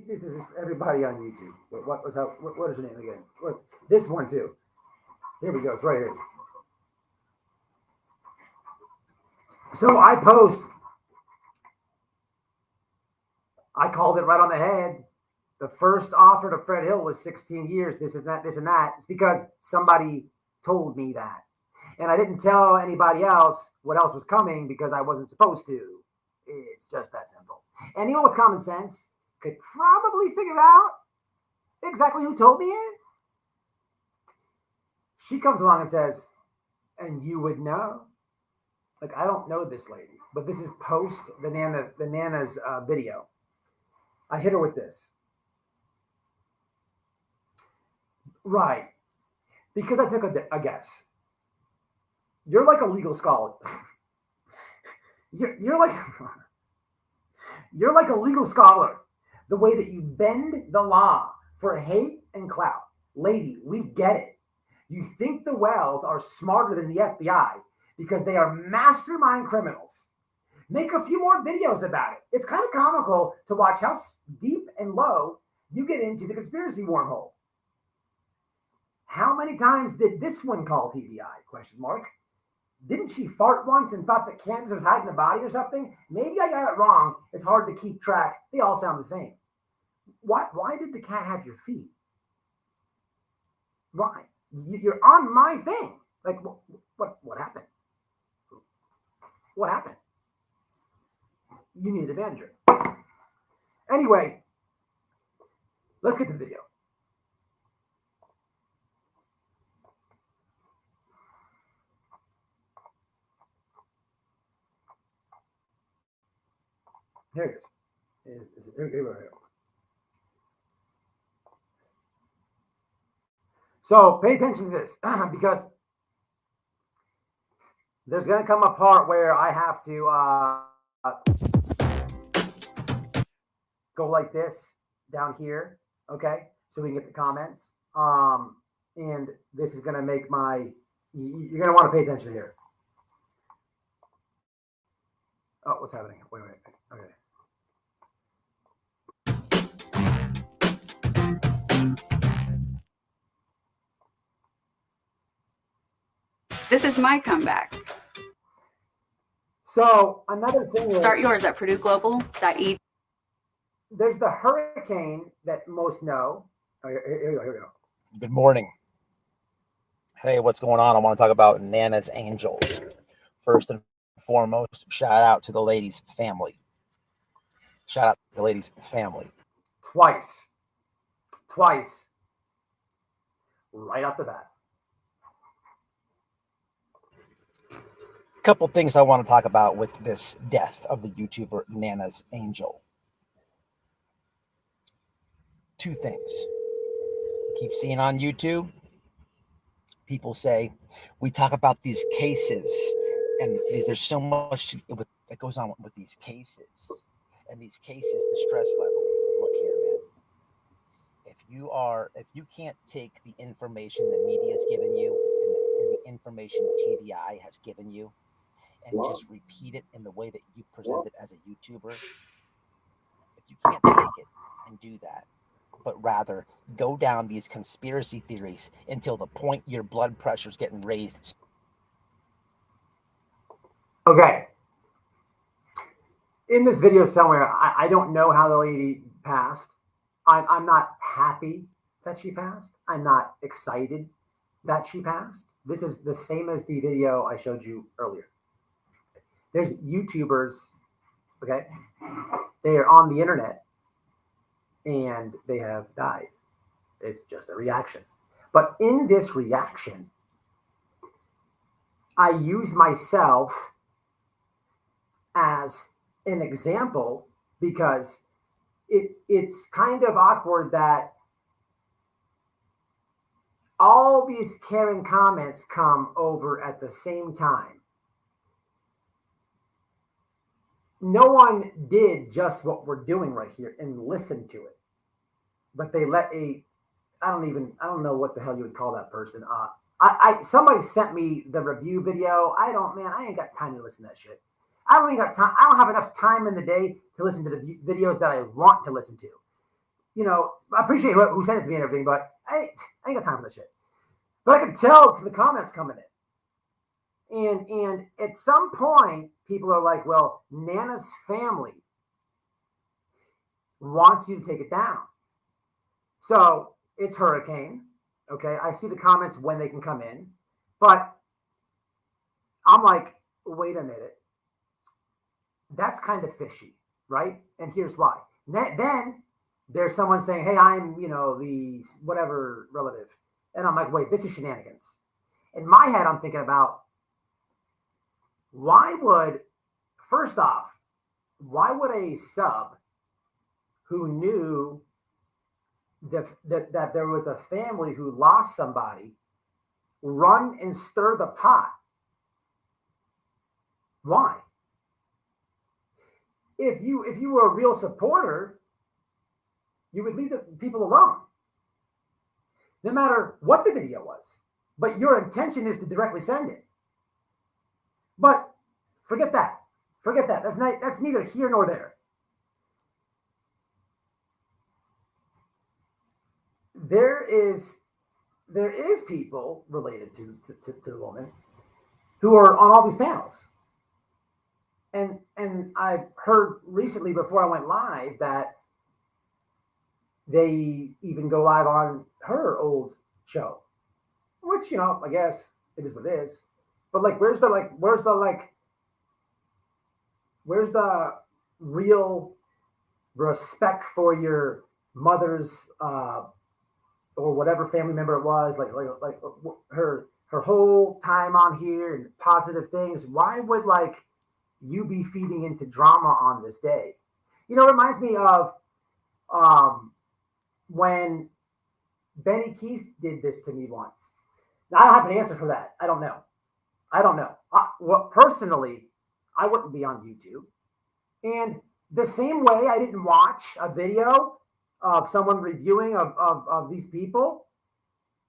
this is just everybody on YouTube. What is her name again? This one too. Here we go. It's right here. So I post. I called it right on the head. The first offer to Fred Hill was 16 years. This and that. It's because somebody told me that. And I didn't tell anybody else what else was coming because I wasn't supposed to. It's just that simple. Anyone with common sense could probably figure out exactly who told me it. She comes along and says, and you would know. Like, I don't know this lady, but this is post the Nana's video. I hit her with this. Right. Because I took a guess. You're like a legal scholar. You're like a legal scholar. The way that you bend the law for hate and clout. Lady, we get it. You think the Wells are smarter than the FBI because they are mastermind criminals. Make a few more videos about it. It's kind of comical to watch how deep and low you get into the conspiracy wormhole. How many times did this one call TBI? Question mark. Didn't she fart once and thought that Kansas was hiding a body or something? Maybe I got it wrong. It's hard to keep track. They all sound the same. Why did the cat have your feet? Why? You're on my thing. Like, what happened? What happened? You need a manager. Anyway, let's get to the video. Here it is. Here we go. So pay attention to this because there's going to come a part where I have to go like this down here, okay? So we can get the comments. And this is going to make you're going to want to pay attention here. Oh, what's happening? Wait. Okay. This is my comeback. So another thing Start is, yours at PurdueGlobal.edu. there's the hurricane that most know. Oh, here we go. Good morning. Hey, what's going on? I want to talk about Nana's Angels. First and foremost, shout out to the lady's family. Shout out to the lady's family. Twice. Right off the bat. Couple things I want to talk about with this death of the YouTuber Nana's Angel. Two things. I keep seeing on YouTube, people say, we talk about these cases, and there's so much that goes on with these cases. And these cases, the stress level. Look here, man. If you can't take the information the media's given you and the information TVI has given you, and just repeat it in the way that you present it as a YouTuber, if you can't take it and do that, but rather go down these conspiracy theories until the point your blood pressure's getting raised. Okay. In this video somewhere, I don't know how the lady passed. I'm not happy that she passed. I'm not excited that she passed. This is the same as the video I showed you earlier. There's YouTubers, okay? They are on the internet and they have died. It's just a reaction. But in this reaction, I use myself as an example because it's kind of awkward that all these Karen comments come over at the same time. No one did just what we're doing right here and listened to it, but they let I don't know what the hell you would call that person. Somebody sent me the review video. I ain't got time to listen to that shit. I don't have enough time in the day to listen to the videos that I want to listen to. You know, I appreciate who sent it to me and everything, but I ain't got time for that shit. But I can tell from the comments coming in. And at some point, people are like, well, Nana's family wants you to take it down. So it's hurricane. Okay. I see the comments when they can come in, but I'm like, wait a minute. That's kind of fishy, right? And here's why. Then there's someone saying, hey, I'm, the whatever relative. And I'm like, wait, this is shenanigans. In my head, I'm thinking about, why would a sub who knew that there was a family who lost somebody run and stir the pot? Why? If you were a real supporter, you would leave the people alone, no matter what the video was. But your intention is to directly send it. But forget that. That's neither here nor there. There is people related to the woman who are on all these panels. And I've heard recently before I went live that they even go live on her old show, which, I guess it is what it is. But where's the real respect for your mother's or whatever family member it was, like her whole time on here and positive things? Why would you be feeding into drama on this day? You know, it reminds me of when Benny Keith did this to me once. Now, I don't have an answer for that. I don't know. Well, personally, I wouldn't be on YouTube. And the same way I didn't watch a video of someone reviewing of these people,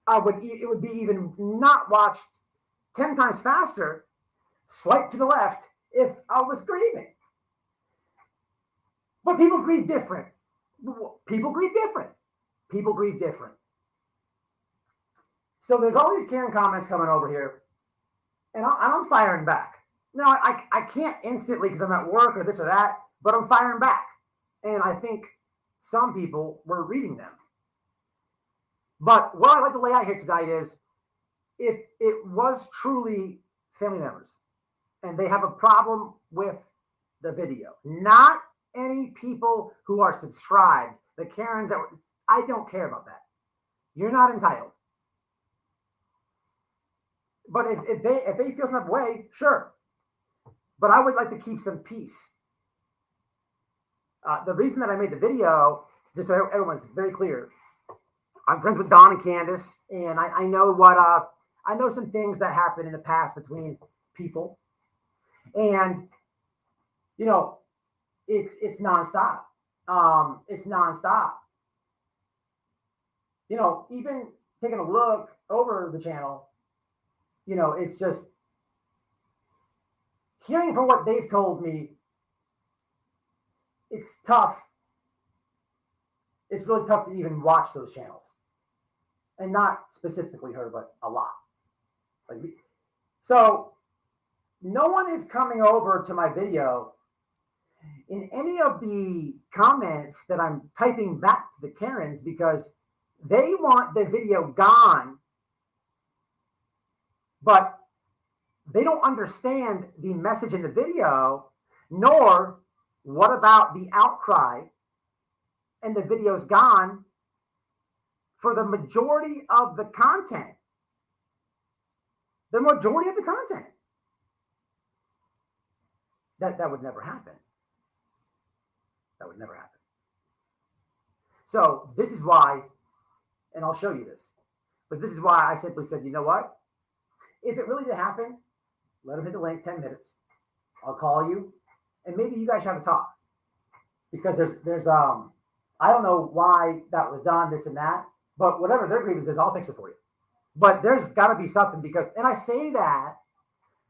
it would be even not watched 10 times faster, swipe to the left if I was grieving. But people grieve different. So there's all these Karen comments coming over here, and I'm firing back. Now, I can't instantly because I'm at work or this or that, but I'm firing back. And I think some people were reading them. But what I like to lay out here tonight is if it was truly family members and they have a problem with the video, not any people who are subscribed, the Karens I don't care about that. You're not entitled. But if they feel some way, sure. But I would like to keep some peace. The reason that I made the video, just so everyone's very clear, I'm friends with Don and Candace, and I know I know some things that happened in the past between people, and you know, it's nonstop. It's nonstop. You know, even taking a look over the channel, you know, it's just hearing from what they've told me. It's tough. It's really tough to even watch those channels, and not specifically her, but a lot. So no one is coming over to my video in any of the comments that I'm typing back to the Karens because they want the video gone, but they don't understand the message in the video, nor what about the outcry and the video's gone for the majority of the content. The majority of the content. That would never happen. That would never happen. So this is why, and I'll show you this, but this is why I simply said, you know what? If it really did happen, let them hit the link, 10 minutes. I'll call you, and maybe you guys have a talk. Because there's I don't know why that was done, this and that, but whatever their grievance is, I'll fix it for you. But there's got to be something because, and I say that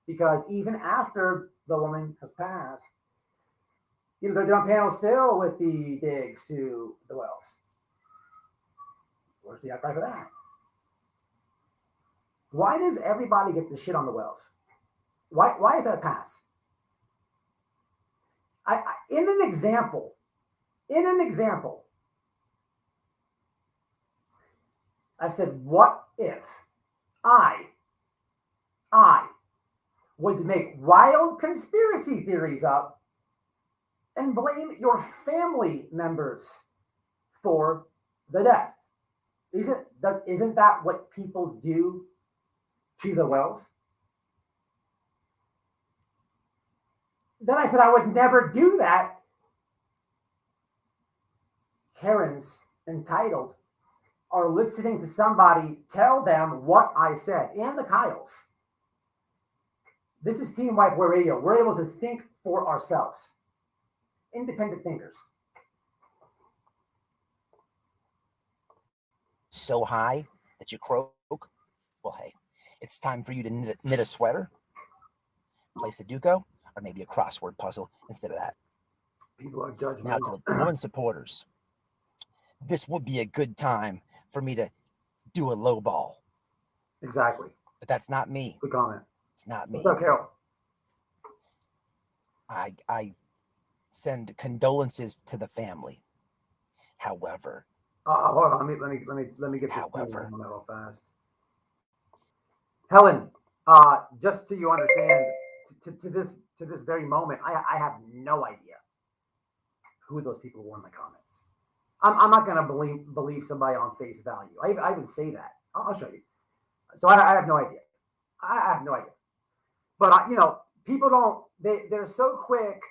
because even after the woman has passed, you know, they're on panel still with the digs to the wells. Where's the outcry for that? Why does everybody get the shit on the wells? Why is that a pass? In an example, I said, what if I would make wild conspiracy theories up and blame your family members for the death? Isn't that what people do to the wells? Then I said I would never do that. Karens entitled are listening to somebody tell them what I said, and the KYLES. This is Team White Boy Radio. We're able to think for ourselves. Independent thinkers. So high that you croak? Well, hey, it's time for you to knit a sweater, play Sudoku, or maybe a crossword puzzle instead of that. People are judgmental. Now, to the woman supporters, this would be a good time for me to do a low ball. Exactly. But that's not me. Good comment. It's not me. What's up, Carol? I send condolences to the family. However, hold on. Let me get this However, on that real fast. Helen, just so you understand, to this very moment, I have no idea who those people were in the comments. I'm not going to believe somebody on face value. I even say that. I'll show you. So I have no idea. I have no idea. But you know, people don't. They're so quick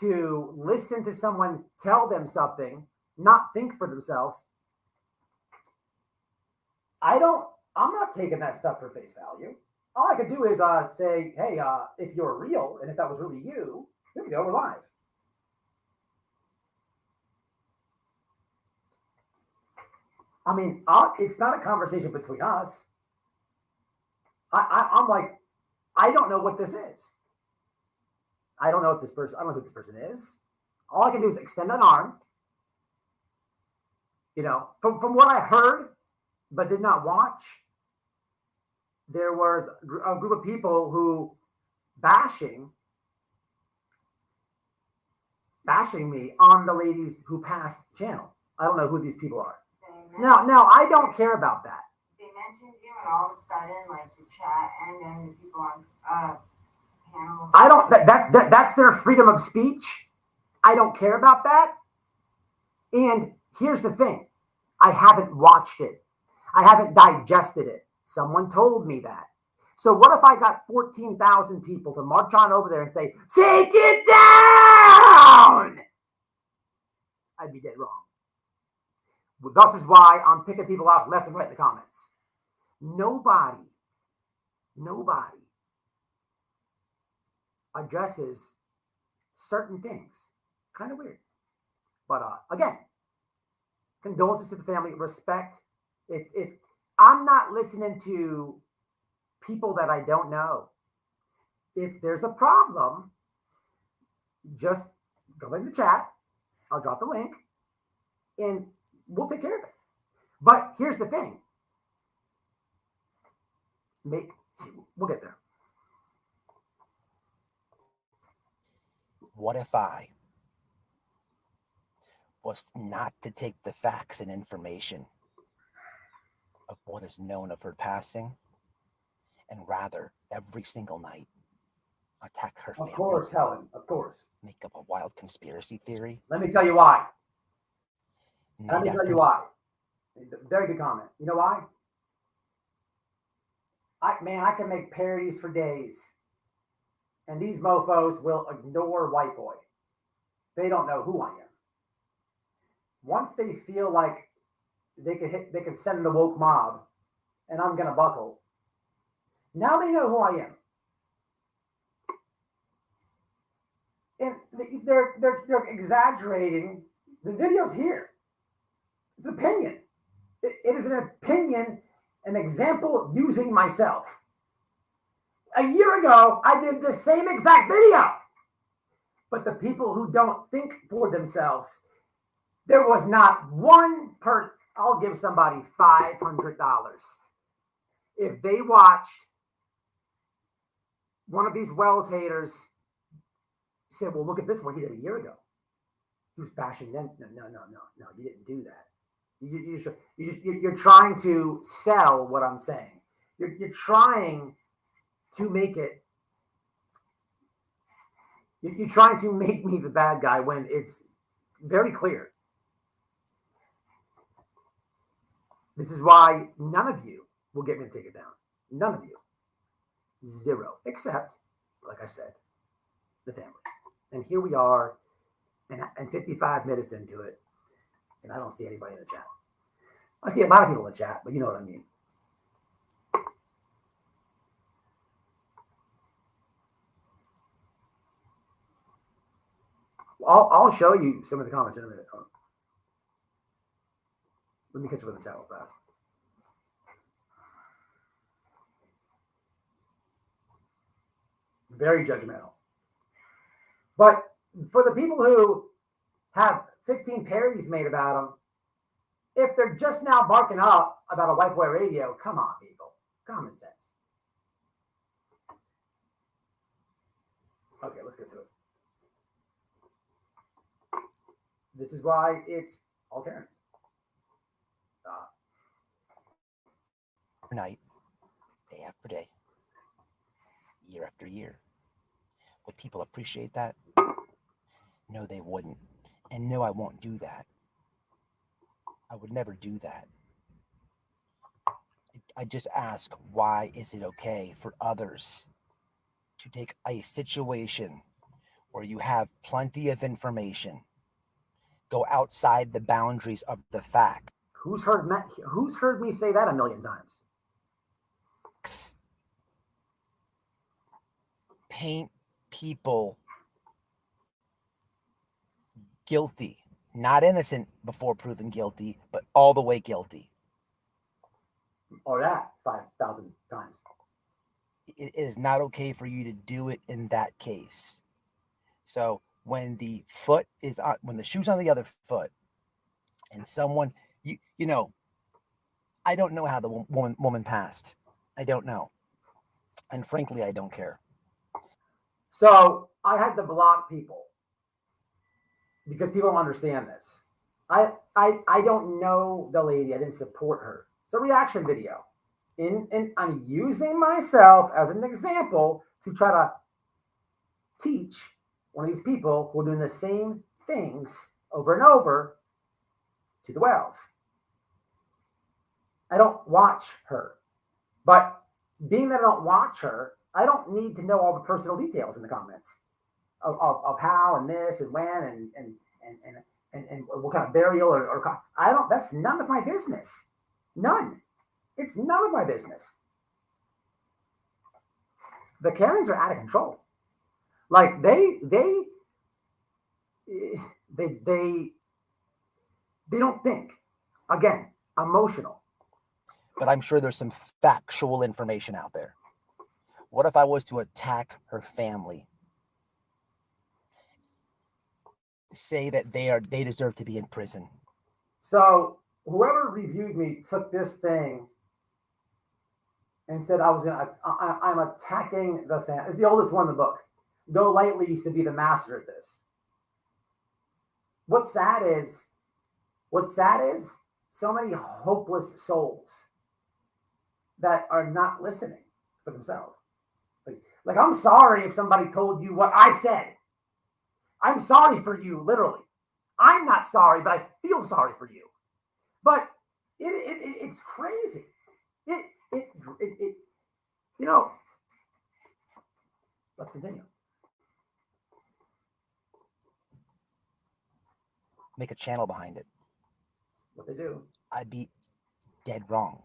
to listen to someone tell them something, not think for themselves. I'm not taking that stuff for face value. All I could do is say, hey, if you're real, and if that was really you, here we go, we're live. I mean, it's not a conversation between us. I'm like, I don't know what this is. I don't know who this person is. All I can do is extend an arm. You know, from what I heard, but did not watch, there was a group of people who bashing me on the ladies who passed channel. I don't know who these people are. Now I don't care about that. They mentioned you, and all of a sudden, like the chat and then the people on panel. I don't. That's their freedom of speech. I don't care about that. And here's the thing: I haven't watched it. I haven't digested it. Someone told me that. So what if I got 14,000 people to march on over there and say, "Take it down"? I'd be dead wrong. Thus is why I'm picking people off left and right in the comments. Nobody addresses certain things. Kind of weird. But again, condolences to the family, respect. If I'm not listening to people that I don't know, if there's a problem, just go in the chat. I'll drop the link and we'll take care of it. But here's the thing. We'll get there. What if I was not to take the facts and information of what is known of her passing, and rather every single night attack her family? Of course, Helen, of course. Make up a wild conspiracy theory. Let me tell you why. Night Let me tell after you why. Very good comment. You know why? I can make parodies for days. And these mofos will ignore white boy. They don't know who I am. Once they feel like they can send the woke mob and I'm gonna buckle, now they know who I am. And they're exaggerating. The video's here. It's opinion. It is an opinion, an example using myself. A year ago, I did the same exact video. But the people who don't think for themselves, there was not one person. I'll give somebody $500 if they watched one of these Wells haters said, well, look at this one he did a year ago. He was bashing them. No, you didn't do that. You're trying to sell what I'm saying. You're trying to make it. You're trying to make me the bad guy when it's very clear. This is why none of you will get me to take it down. None of you. Zero. Except, like I said, the family. And here we are, and 55 minutes into it, and I don't see anybody in the chat. I see a lot of people in the chat, but you know what I mean. I'll show you some of the comments in a minute. Let me catch up with the chat real fast. Very judgmental. But for the people who have 15 parodies made about them, if they're just now barking up about a white boy radio, come on, people. Common sense. Okay, let's get to it. This is why it's all Karens. Night, day after day, year after year. Would people appreciate that? No, they wouldn't. And no, I won't do that. I would never do that. I just ask, why is it okay for others to take a situation where you have plenty of information, go outside the boundaries of the facts. Who's heard me say that a million times? Paint people guilty, not innocent before proven guilty, but all the way guilty. Or that 5,000 times. It is not okay for you to do it in that case. So when the foot is on, when the shoe's on the other foot, and someone, you know, I don't know how the woman passed. I don't know, and frankly, I don't care. So I had to block people because people don't understand this. I don't know the lady. I didn't support her. It's a reaction video. And I'm using myself as an example to try to teach one of these people who are doing the same things over and over to the whales. I don't watch her. But being that I don't watch her, I don't need to know all the personal details in the comments of how and this and when and what kind of burial or I don't. That's none of my business. None. It's none of my business. The Karens are out of control. Like they don't think. Again, emotional. But I'm sure there's some factual information out there. What if I was to attack her family? Say that they deserve to be in prison. So whoever reviewed me took this thing and said I'm attacking the family. It's the oldest one in the book. Go Lightly used to be the master at this. What's sad is so many hopeless souls that are not listening for themselves. Like I'm sorry if somebody told you what I said. I'm sorry for you, literally. I'm not sorry, but I feel sorry for you. But it's crazy. It you know. Let's continue. Make a channel behind it. What they do. I'd be dead wrong.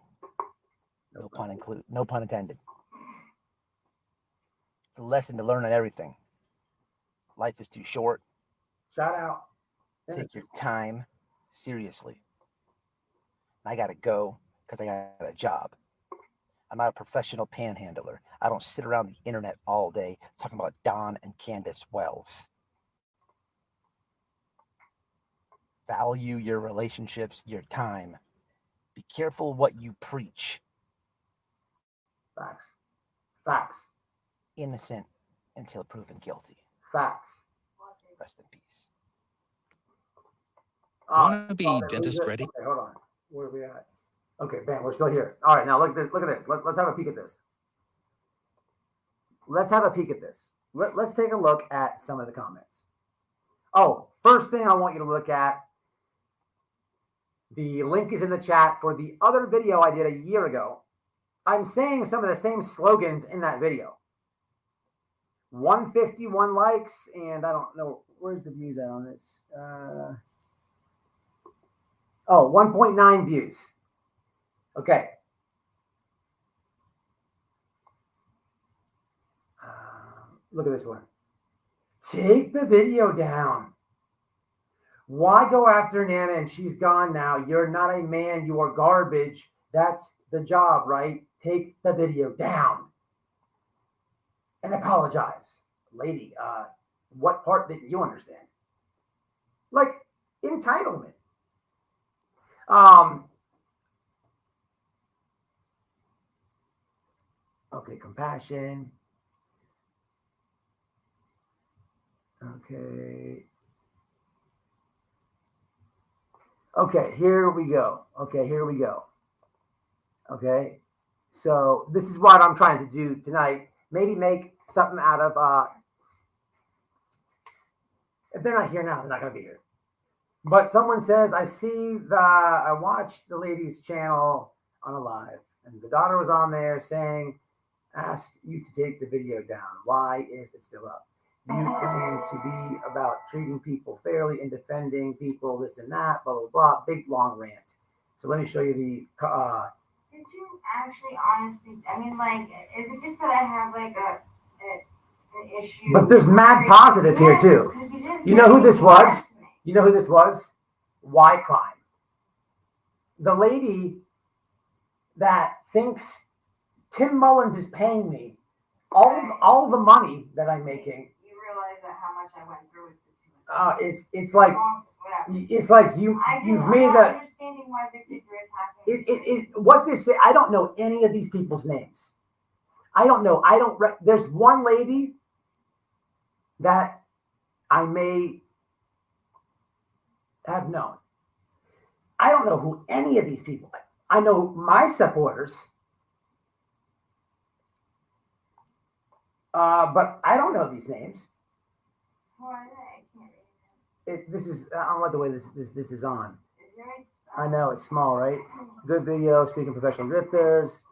No pun intended. It's a lesson to learn on everything. Life is too short. Shout out. Take your time seriously. I gotta go because I got a job. I'm not a professional panhandler. I don't sit around the internet all day talking about Don and Candace Wells. Value your relationships, your time. Be careful what you preach. Facts. Innocent until proven guilty. Facts. Rest in peace. Want to be dentist ready? Okay, hold on. Where are we at? Okay, bam, we're still here. All right, now look at this. Let's have a peek at this. Let's take a look at some of the comments. Oh, first thing I want you to look at, the link is in the chat for the other video I did a year ago. I'm saying some of the same slogans in that video. 151 likes, and I don't know, where's the views at on this? 1.9 views. Okay. Look at this one. Take the video down. Why go after Nana and she's gone now? You're not a man. You are garbage. That's the job, right? Take the video down. And apologize. Lady, what part didn't you understand? Like, entitlement. Okay, compassion. Okay, here we go. Okay, so this is what I'm trying to do tonight. Maybe make something out of, if they're not here now, they're not going to be here. But someone says, I watched the lady's channel on a live, and the daughter was on there saying, asked you to take the video down. Why is it still up? You claim to be about treating people fairly and defending people, this and that, blah, blah, blah. Big, long rant. So let me show you the. Did you actually honestly, I mean, like, is it just that I have, like, an issue? But there's mad positive here, too. You know who this was? You know who this was? Why Crime. The lady that thinks Tim Mullins is paying me all the money that I'm making. You realize that how much I went through with this. It's like you've made the. Understanding why the figure is happening. What this is, I don't know any of these people's names. I don't know. There's one lady that I may have known. I don't know who any of these people are. I know my supporters, but I don't know these names. Who are they? I can't read them. This is, I don't like the way this is on. I know it's small, right? Good video. Speaking of professional drifters.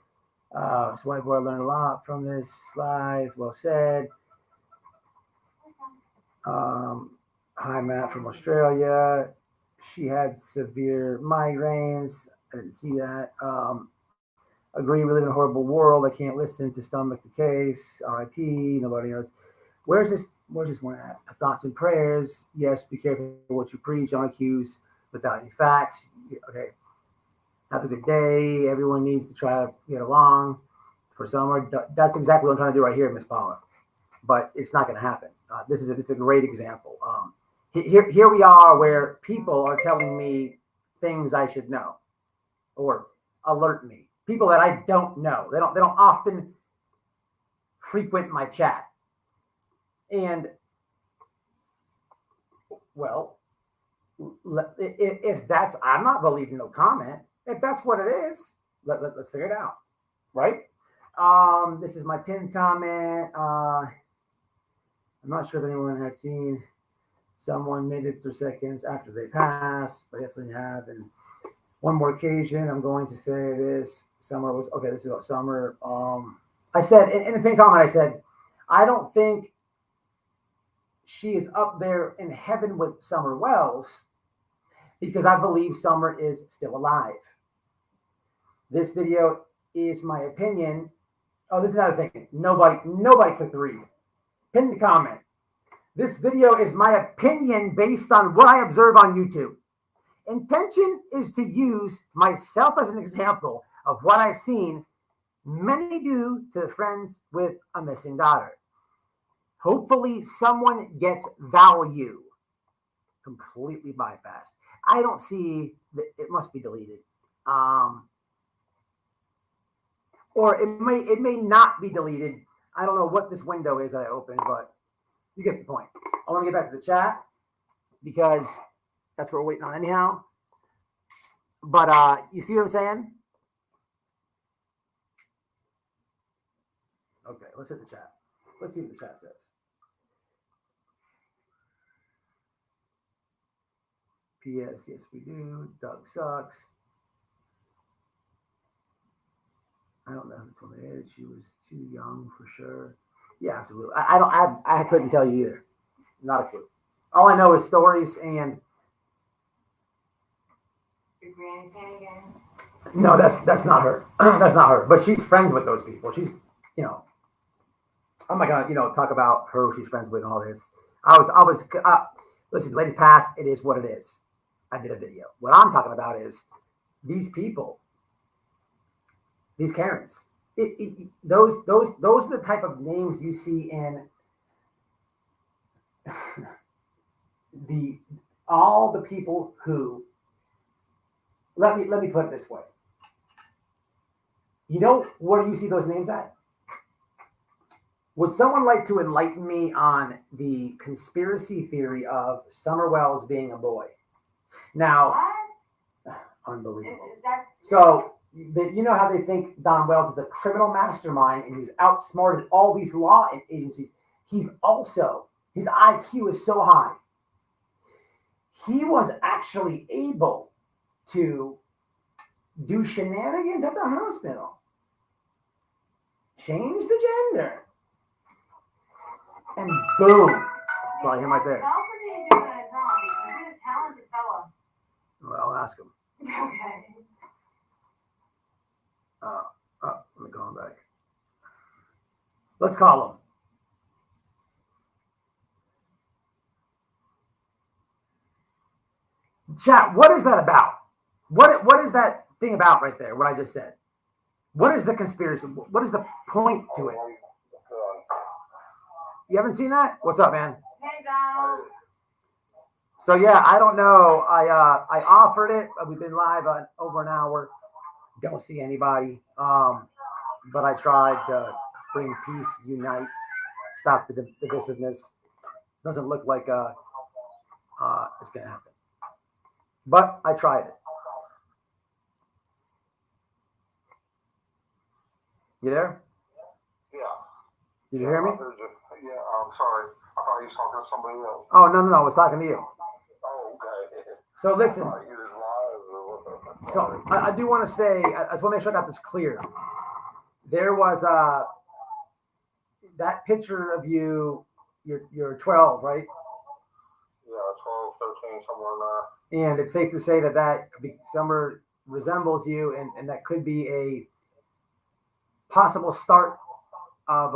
Swipe boy learned a lot from this live. Well said. Hi, Matt from Australia. She had severe migraines. I didn't see that. Agree, we live in a horrible world. I can't listen to stomach the case. RIP. Nobody knows. Where's this one at? Thoughts and prayers. Yes, be careful what you preach on accuse without any facts. Okay. Have a good day. Everyone needs to try to get along for summer. That's exactly what I'm trying to do right here, Miss Paula. But it's not going to happen. This is a great example. Here we are where people are telling me things I should know or alert me. People that I don't know. They don't often frequent my chat. And well, if that's, I'm not believing no comment. If that's what it is, let's figure it out, right? This is my pinned comment. I'm not sure if anyone had seen someone made it 3 seconds after they passed, but definitely have. And one more occasion, I'm going to say this. Summer was okay. This is about Summer. I said in the pinned comment, I said, I don't think she is up there in heaven with Summer Wells because I believe Summer is still alive. This video is my opinion. Oh, this is another thing. Nobody clicked the read. Pin the comment. This video is my opinion based on what I observe on YouTube. Intention is to use myself as an example of what I've seen many do to friends with a missing daughter. Hopefully someone gets value. Completely bypassed. I don't see that it must be deleted. Or it may not be deleted. I don't know what this window is that I opened, but you get the point. I want to get back to the chat because that's what we're waiting on anyhow. But you see what I'm saying? Okay, let's hit the chat. Let's see what the chat says. P.S. Yes, we do. Doug sucks. I don't know who this one is. She was too young for sure. Yeah, absolutely. I couldn't tell you either. Not a clue. All I know is stories and. Your granny pan again? No, that's not her. That's not her. But she's friends with those people. She's, I'm not gonna, talk about her who she's friends with and all this. Listen, ladies past, it is what it is. I did a video. What I'm talking about is these people, these Karens. Those are the type of names you see in all the people who. Let me put it this way. You know where you see those names at? Would someone like to enlighten me on the conspiracy theory of Summer Wells being a boy? Now, unbelievable. So, you know how they think Don Wells is a criminal mastermind and he's outsmarted all these law agencies. He's also, his IQ is so high. He was actually able to do shenanigans at the hospital. Change the gender. and boom. Probably him right there. How could he do it on his own? He's a talented fella. Well, I'll ask him. Okay. Let me call him back. Let's call him. Chat, what is that about? What is that thing about right there, what I just said? What is the conspiracy? What is the point to it? You haven't seen that? What's up, man? Hey, Donald. So yeah, I don't know. I offered it. We've been live over an hour. Don't see anybody. But I tried to bring peace, unite, stop the divisiveness. Doesn't look like it's gonna happen. But I tried it. You there? Yeah. Did you hear me? Yeah, I'm sorry. I thought you was talking to somebody else. Oh no, I was talking to you. Oh, okay. So listen. I thought you was live or So I do want to say, I just want to make sure I got this clear. There was that picture of you. You're 12, right? Yeah, 12, 13, somewhere in there. And it's safe to say that somewhere resembles you, and that could be a possible start of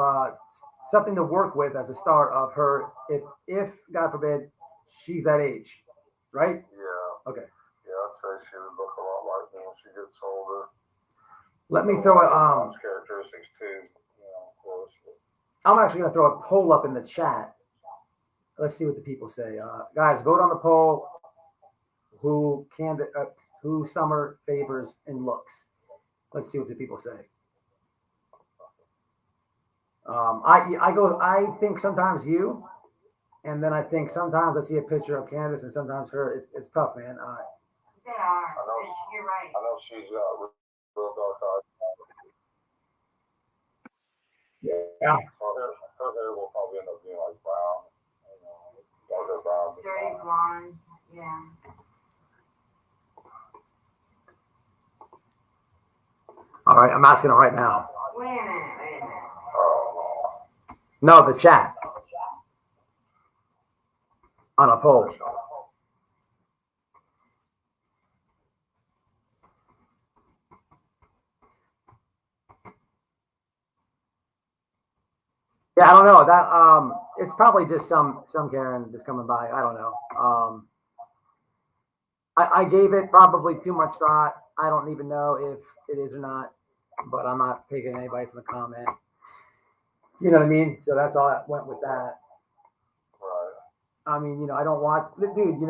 something to work with as a start of her, if God forbid she's that age, right? Yeah. Okay. Yeah, I'd say she would look a lot like me when she gets older. Let me throw a characteristics too, of course. I'm actually gonna throw a poll up in the chat. Let's see what the people say. Guys, vote on the poll. Who Summer favors in looks? Let's see what the people say. I think sometimes you, and then I think sometimes I see a picture of Candace, and sometimes her. It's tough, man. They are. You're right. I know she's got real dark eyes. Yeah. So her hair will probably end up being like brown, darker brown. Dirty blonde. Yeah. All right, I'm asking her right now. Wait a minute. No, the chat. On a poll. Yeah, I don't know. That it's probably just some Karen just coming by. I don't know. I gave it probably too much thought. I don't even know if it is or not, but I'm not taking anybody from the comment. You know what I mean? So that's all that went with that. Right. I mean, I don't want, dude,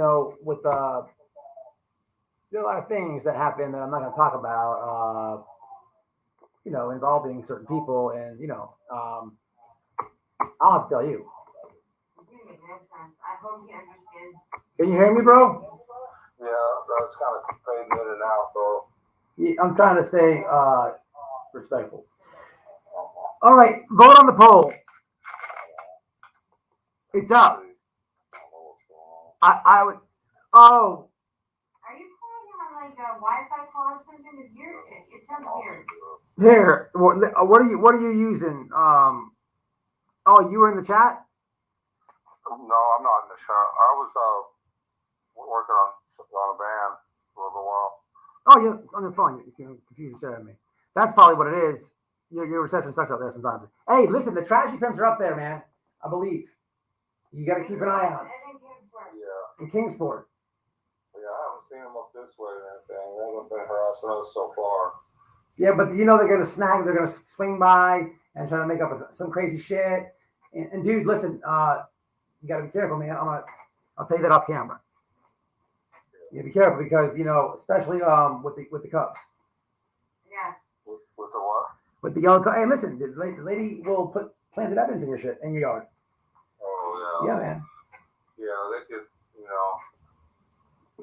with there are a lot of things that happen that I'm not going to talk about, involving certain people, and, I'll have to tell you. I hope you understand. Can you hear me, bro? Yeah, that's kind of fading in and out, though. Yeah, I'm trying to stay respectful. All right, vote on the poll. It's up. I would. Oh. Are you calling on like a Wi-Fi call or something? Because it sounds weird. There. What are you using? Oh, you were in the chat? No, I'm not in the chat. I was working on a band for a little while. Oh, you're on the phone. You can confuse the shit out of me. That's probably what it is. Your reception sucks out there sometimes. Hey, listen, the trashy pimps are up there, man. I believe. You got to keep an eye out. Yeah. In Kingsport. Yeah, I haven't seen them up this way or anything. They haven't been harassing us so far. Yeah, but they're going to snag, they're going to swing by and try to make up some crazy shit. And dude, listen, you got to be careful, man. I'll tell you that off camera. Yeah, be careful because, especially with the Cubs. Yeah. With the what? With the yellow. Hey, listen, the lady will put planted evidence in your yard. Oh, yeah. Yeah, man. Yeah, they could,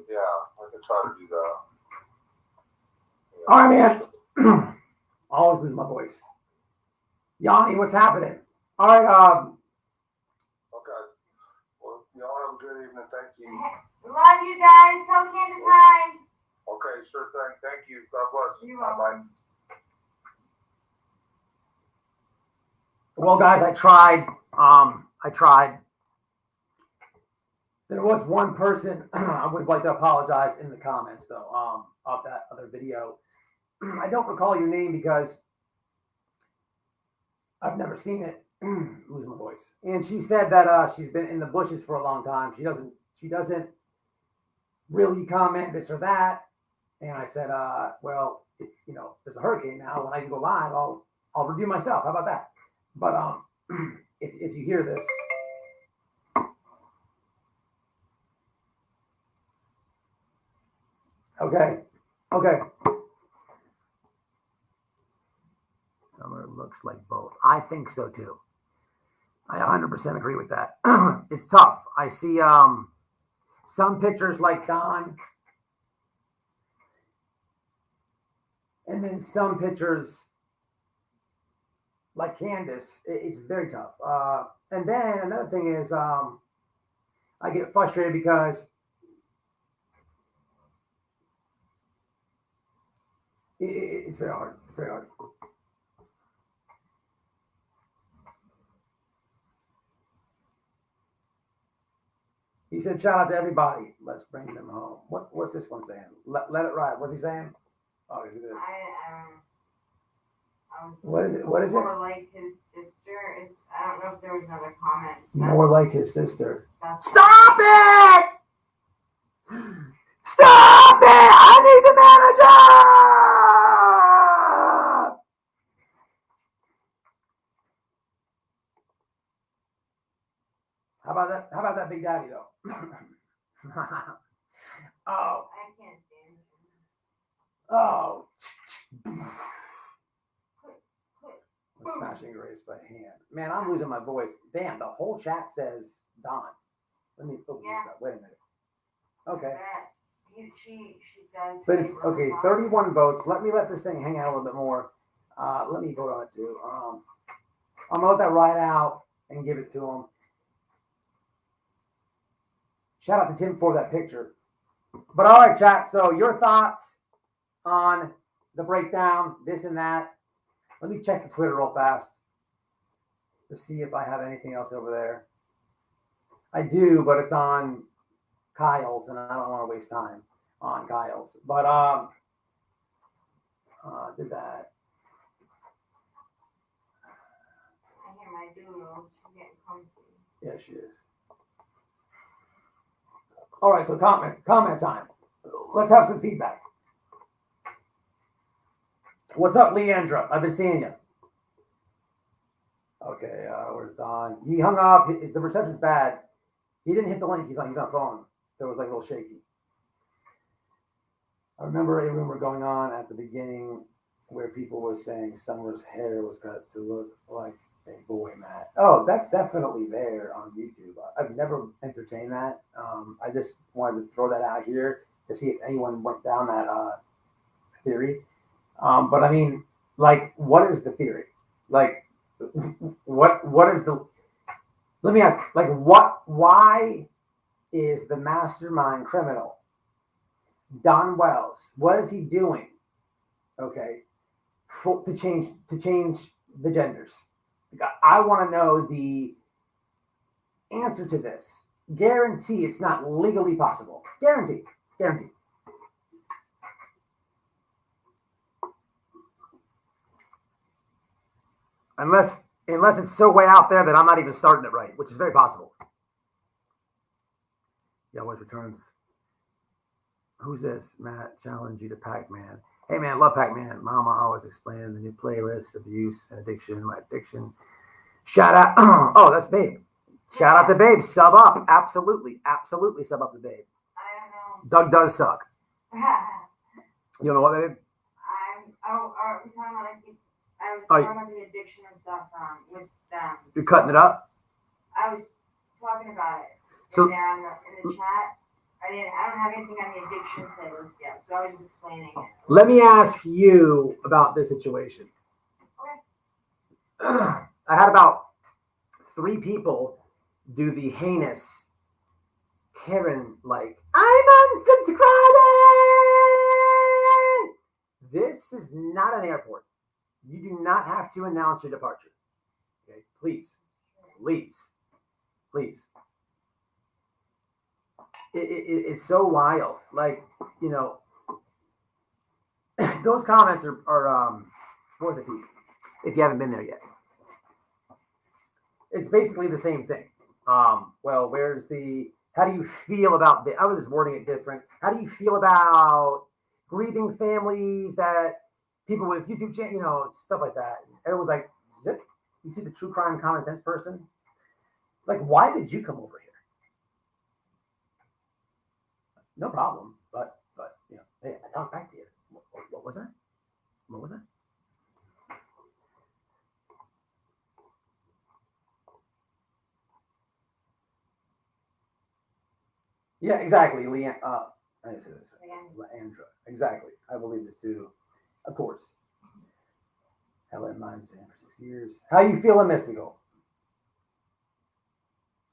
yeah, I could try to do that. Yeah. All right, man. Always lose my voice. Yanni, what's happening? All right. Okay. Well, y'all have a good evening. Thank you. Love you guys. Tell Candace hi. Okay, sure thing. Thank you. God bless. You're Bye-bye. welcome. Well, guys, I tried. I tried. There was one person I would like to apologize in the comments though, of that other video. I don't recall your name because I've never seen it. Losing my voice. And she said that she's been in the bushes for a long time. She doesn't really comment this or that. And I said, well, if there's a hurricane now, when I can go live, I'll review myself. How about that? But if you hear this. Okay. Summer looks like both. I think so too. I 100% agree with that. It's tough. I see some pictures like Don, and then some pictures like Candace. It's very tough. And then another thing is I get frustrated because it's very hard. It's very hard. He said, shout out to everybody. Let's bring them home. What's this one saying? Let it ride. What's he saying? Oh, look at this. What is it? What is it? More like his sister. I don't know if there was another comment. More like his sister. Stop it! Stop it! I need the manager! How about that? How about that Big Daddy though? Oh. I can't stand him. Oh. I'm smashing grapes by hand. Man, I'm losing my voice. Damn, the whole chat says Don. Let me open this up. Wait a minute. Okay. She does. But it's okay. 31 votes. Let this thing hang out a little bit more. Let me vote on it too. I'm gonna let that ride out and give it to him. Shout out to Tim for that picture. But all right, chat. So your thoughts on the breakdown, this and that. Let me check the Twitter real fast to see if I have anything else over there. I do, but it's on KYLES, and I don't want to waste time on KYLES. But did that. I hear my doodle. She's getting comfy. Yeah, she is. All right, so comment time. Let's have some feedback. What's up, Leandra? I've been seeing you. Okay, where's Don? He hung up. The reception's bad. He didn't hit the link. He's on phone. So it was like a little shaky. I remember a rumor going on at the beginning where people were saying Summer's hair was cut to look like a boy, Matt. Oh, that's definitely there on YouTube. I've never entertained that. I just wanted to throw that out here to see if anyone went down that theory. But I mean, like, what is the theory? Like, what is the? Let me ask. Like, why is the mastermind criminal Don Wells? What is he doing? Okay, to change the genders. I want to know the answer to this. Guarantee it's not legally possible. Guarantee. Unless it's so way out there that I'm not even starting it right, which is very possible. Yeah, always returns. Who's this? Matt, challenge you to Pac-Man. Hey, man, love Pac-Man. Mama always explaining the new playlist, abuse and addiction, my addiction. Shout out. Oh, that's Babe. Shout out to Babe. Sub up. Absolutely sub up to Babe. I don't know. Doug does suck. You know what, Babe? Are we talking about I was talking about the addiction and stuff with them. You're cutting it up? I was talking about it So, in the chat. I don't have anything on the addiction playlist yet, so I was just explaining it. Let me ask you about this situation. Okay. I had about 3 people do the heinous Karen, like, I'm unsubscribing. This is not an airport. You do not have to announce your departure. Okay, please. Please. It's so wild. Like, you know, those comments are worth a peek if you haven't been there yet. It's basically the same thing. Well, how do you feel about the, I was just wording it different. How do you feel about grieving families that people with YouTube channel, you know, stuff like that? Everyone's like, zip. You see the true crime common sense person? Like, why did you come over here? No problem, but you know, hey, I talked back to you. What was that? What was that? Yeah, exactly. I didn't say this. Leandra. Exactly. I believe this too. Of course. Helen Mine's been for 6 years. How you feeling, Mystical?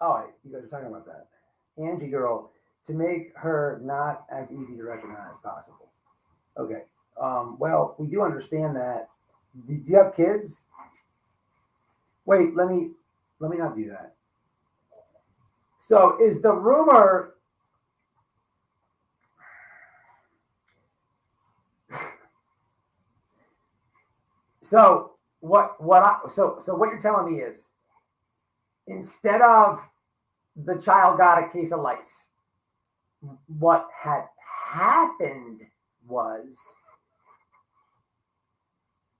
All right, you guys are talking about that. Angie girl, to make her not as easy to recognize as possible. Okay. Well, we do understand that. Do you have kids? Wait, let me not do that. So is the rumor so what you're telling me is instead of the child got a case of lice, what had happened was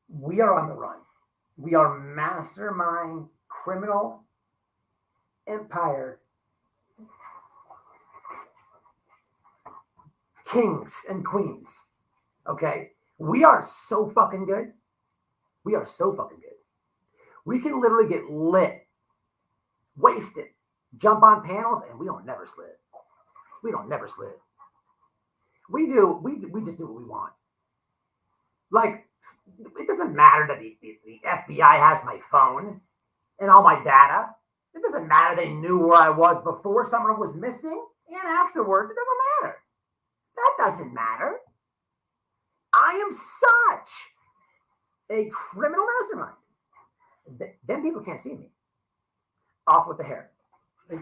we are on the run. We are mastermind criminal empire kings and queens. Okay? We are so fucking good. We are so fucking good. We can literally get lit, wasted, jump on panels, and we don't never slip. We don't never slip. We just do what we want. Like, it doesn't matter that the FBI has my phone and all my data. It doesn't matter they knew where I was before someone was missing and afterwards. It doesn't matter. That doesn't matter. I am such a criminal mastermind. Then people can't see me. Off with the hair.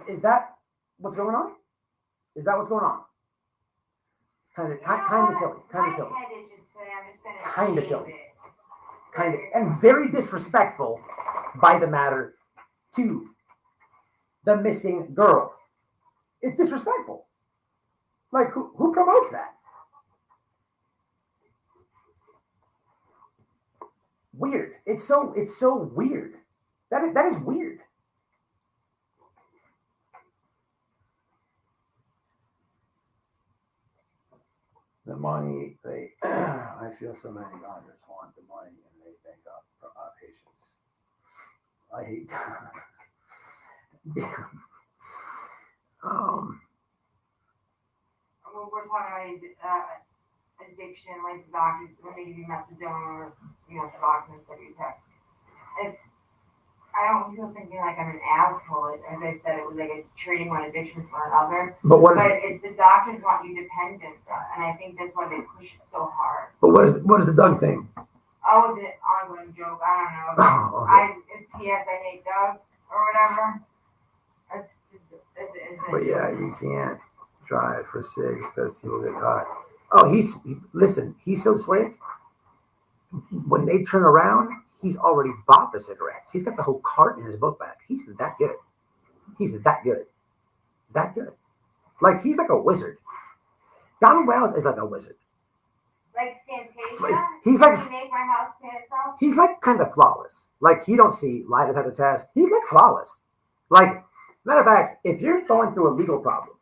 Is that what's going on? Is that what's going on? Kind of silly. Kind of silly. Kind of silly. Kind of, and very disrespectful by the matter to the missing girl. It's disrespectful. Like, who promotes that? Weird. It's so weird. That is weird. The money I feel so many doctors want the money and they think of patients. I hate When we're talking about addiction, like the doctors, when they give you methadone or, you know, Suboxone, it's, I don't feel thinking like I'm an asshole. As I said, it was like a treating one addiction for another. But it's the doctors want you dependent, and I think that's why they push it so hard. But what is the Doug thing? Oh, it's an ongoing joke. I don't know. Oh, okay. It's P.S. I hate Doug or whatever. It's But yeah, you can't drive for 6 because he will get caught. Oh, listen, he's so slick. When they turn around, he's already bought the cigarettes. He's got the whole cart in his book bag. He's that good. He's that good. That good. Like, he's like a wizard. Donald Wells is like a wizard. like Fantasia. He's like, Can he make my house pay itself? he's like kind of flawless. Like, you don't see lie detector test. He's like flawless. Like, matter of fact, if you're going through a legal problem,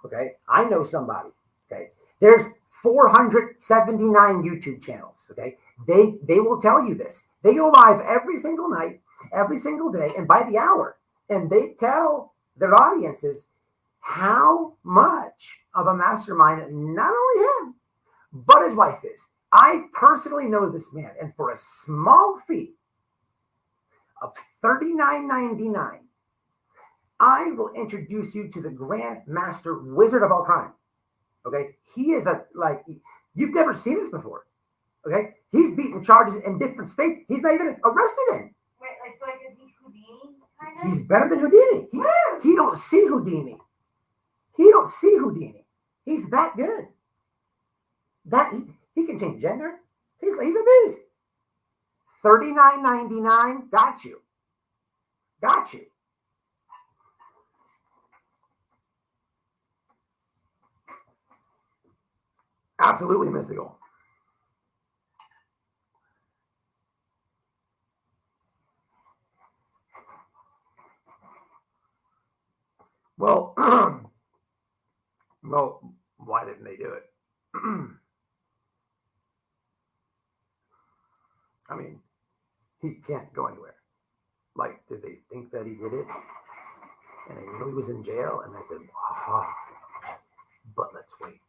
okay, I know somebody, okay, there's 479 YouTube channels, okay, they will tell you this. They go live every single night, every single day, and by the hour, and they tell their audiences how much of a mastermind not only him, but his wife is. I personally know this man, and for a small fee of $39.99, I will introduce you to the Grand Master Wizard of all crime. Okay, he is you've never seen this before. Okay, he's beating charges in different states. He's not even arrested in. Wait, so is he Houdini? He's better than Houdini. He don't see Houdini. He don't see Houdini. He's that good. That he can change gender. He's a beast. $39.99. Got you. Got you. Absolutely mystical. Well, well, why didn't they do it? I mean, he can't go anywhere. Like, did they think that he did it? And they knew he was in jail, and they said, aha, but let's wait.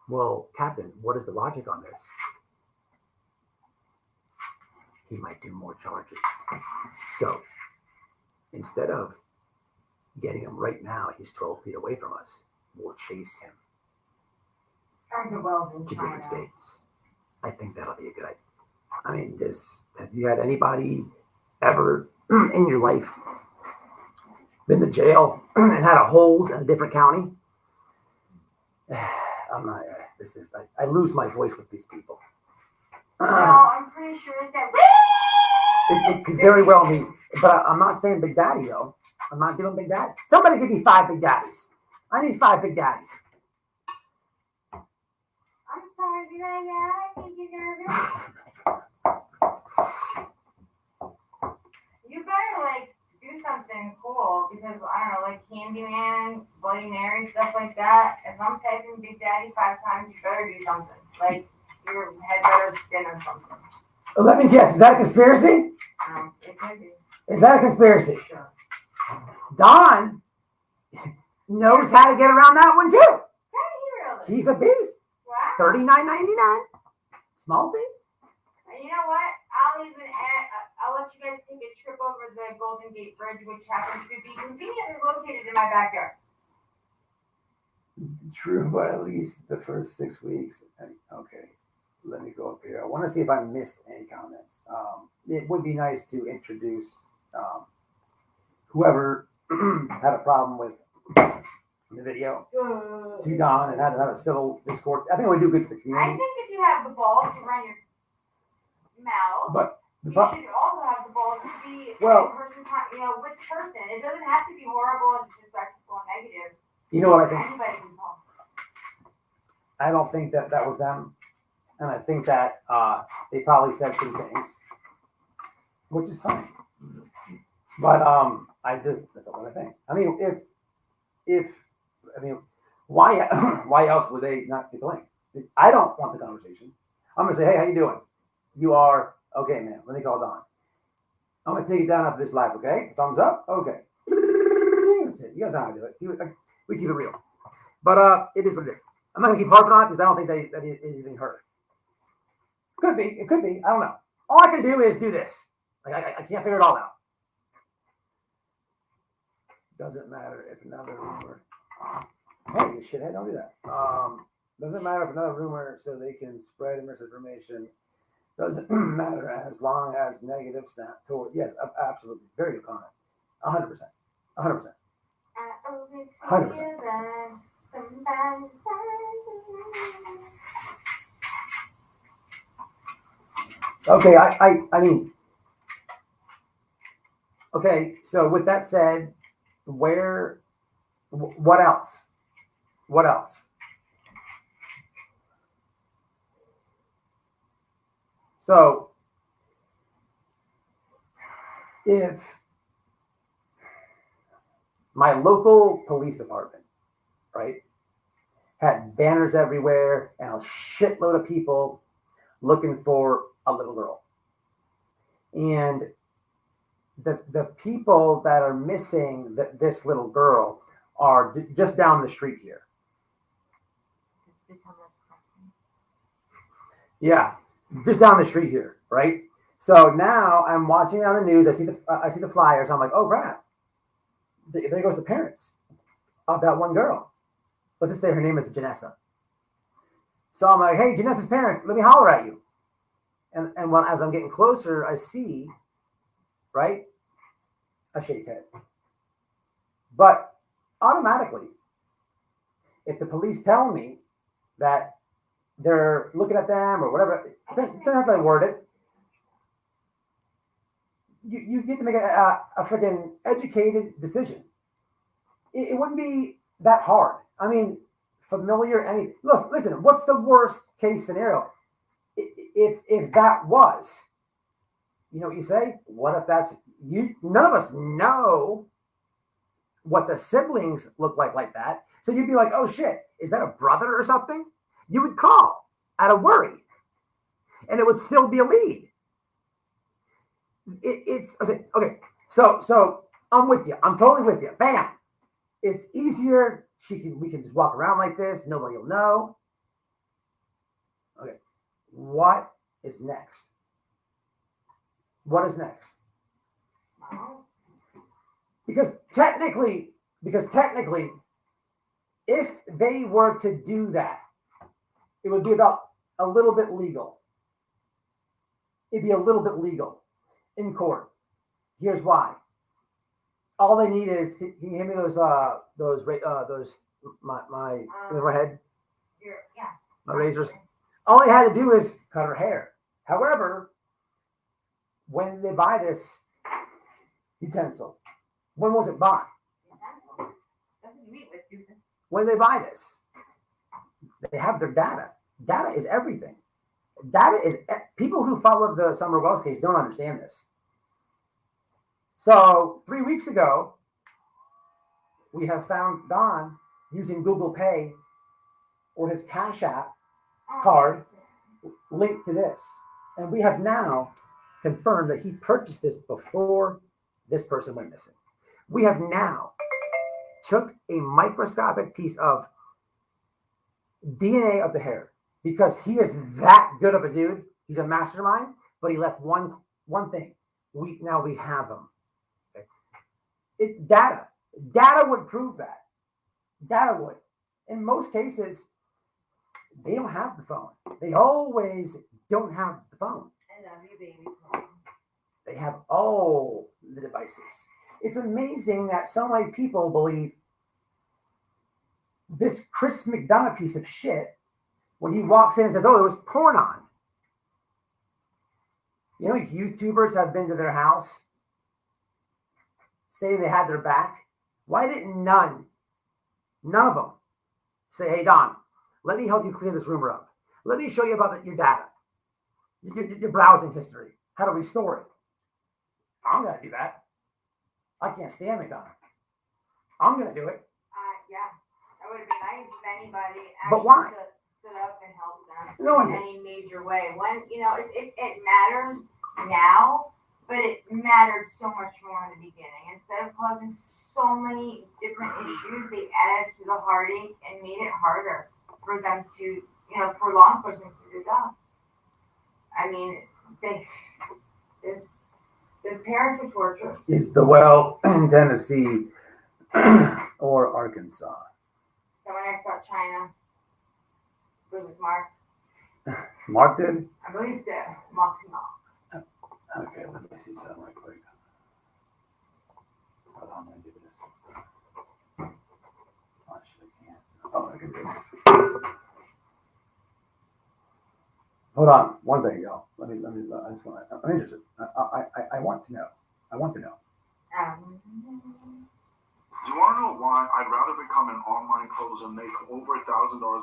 Well, Captain, what is the logic on this? He might do more charges. So instead of getting him right now, he's 12 feet away from us. We'll chase him to different states. I think that'll be a good idea. I mean, have you had anybody ever in your life been to jail and had a hold in a different county? I'm not. I lose my voice with these people. No, I'm pretty sure it's that. It could very well be, but I'm not saying Big Daddy though. I'm not doing Big Daddy. Somebody give me 5 Big Daddies. I need 5 Big Daddies. I'm sorry, did I yell? I think you're nervous. You better like do something cool because I don't know, like Candyman, Bloody Mary, stuff like that. If I'm typing Big Daddy 5 times, you better do something. Like your head better spin or something. Let me guess. Is that a conspiracy? It could be. Is that a conspiracy? Sure. Don knows how to get around that one too. Can he really? He's a beast. Wow. $39.99. Small thing. And you know what? I'll let you guys take a trip over the Golden Gate Bridge, which happens to be conveniently located in my backyard. True, but at least the first 6 weeks. Okay, let me go up here. I want to see if I missed any comments. It would be nice to introduce whoever had a problem with the video to Don and had to have a civil discourse. I think it would do good for the I community. think if you have the balls to run your mouth, But you should also have the balls to be with the person. It doesn't have to be horrible and disrespectful and negative. you know what I think? Anybody can talk. I don't think that was them. And I think that they probably said some things, which is fine. But that's not what I think. I mean, why else would they not be playing? I don't want the conversation. I'm gonna say, hey, how you doing? You are okay, man. Let me call Don. I'm gonna take it down after this live, okay? Thumbs up, okay. That's it. You guys know how to do it. We keep it real. But it is what it is. I'm not gonna keep harping on it because I don't think that it is even heard. Could be. It could be. I don't know. All I can do is do this. Like I can't figure it all out. Doesn't matter if another rumor. Hey, you shithead, don't do that. Doesn't matter if another rumor so they can spread misinformation. Doesn't matter as long as negative sound toward. Yes, absolutely. Very good comment. 100%. 100%. 100%. Okay, I mean, okay, so with that said, what else? What else? So, if my local police department, right, had banners everywhere and a shitload of people looking for a little girl, and the people that are missing this little girl are just down the street here. Yeah, just down the street here, right? So now I'm watching on the news. I see the flyers. I'm like, oh crap! There goes the parents of that one girl. Let's just say her name is Janessa. So I'm like, hey, Janessa's parents, let me holler at you. And as I'm getting closer, I see, right? a shaved head. But automatically, if the police tell me that they're looking at them or whatever, depends how they word it, you get to make a freaking educated decision. It wouldn't be that hard. I mean, familiar, any, listen, what's the worst case scenario? If that was, you know what you say? What if that's you? None of us know what the siblings look like that. So you'd be like, oh shit, is that a brother or something? You would call out of worry, and it would still be a lead. It's okay. So I'm with you. I'm totally with you. Bam. It's easier. We can just walk around like this. Nobody will know. Okay. What is next? What is next? Because technically, if they were to do that, it would be about a little bit legal. It'd be a little bit legal in court. Here's why. All they need is, can you hand me those my overhead? My razors. All they had to do is cut her hair. However, when did they buy this utensil? When was it bought? When did they buy this? They have their data. Data is everything. Data is, people who followed the Summer Wells case don't understand this. So 3 weeks ago, we have found Don using Google Pay or his Cash App card linked to this. And we have now confirmed that he purchased this before this person went missing. We have now took a microscopic piece of DNA of the hair because he is that good of a dude. He's a mastermind, but he left one thing. Now we have him. Okay. Data would prove that. Data would. In most cases, they don't have the phone. They always don't have the phone. They have all the devices. It's amazing that so many people believe this Chris McDonough piece of shit when he walks in and says, oh, there was porn on. You know, YouTubers have been to their house saying they had their back. Why didn't none of them say, hey, Don, let me help you clean this rumor up. Let me show you about your data, your browsing history, how to restore it. I'm going to do that. I can't stand McDonough. I'm going to do it. Yeah, that would have been nice if anybody But why? stood up and helped them No in any major way. When, you know, it matters now, but it mattered so much more in the beginning. Instead of causing so many different issues, they added to the heartache and made it harder for them to, you know, for law enforcement to do that. I mean, his parents were tortured. Is the well in Tennessee or Arkansas? Someone asked about China. It was Mark. Mark did? I believe so. Mark. Okay, let me see something right quick. Hold on, let me do this. Actually, I can't. Oh, I can do this. Hold on, 1 second, y'all. Let me. I'm interested. I want to know. I want to know. Do you want to know why I'd rather become an online closer and make over $1,000?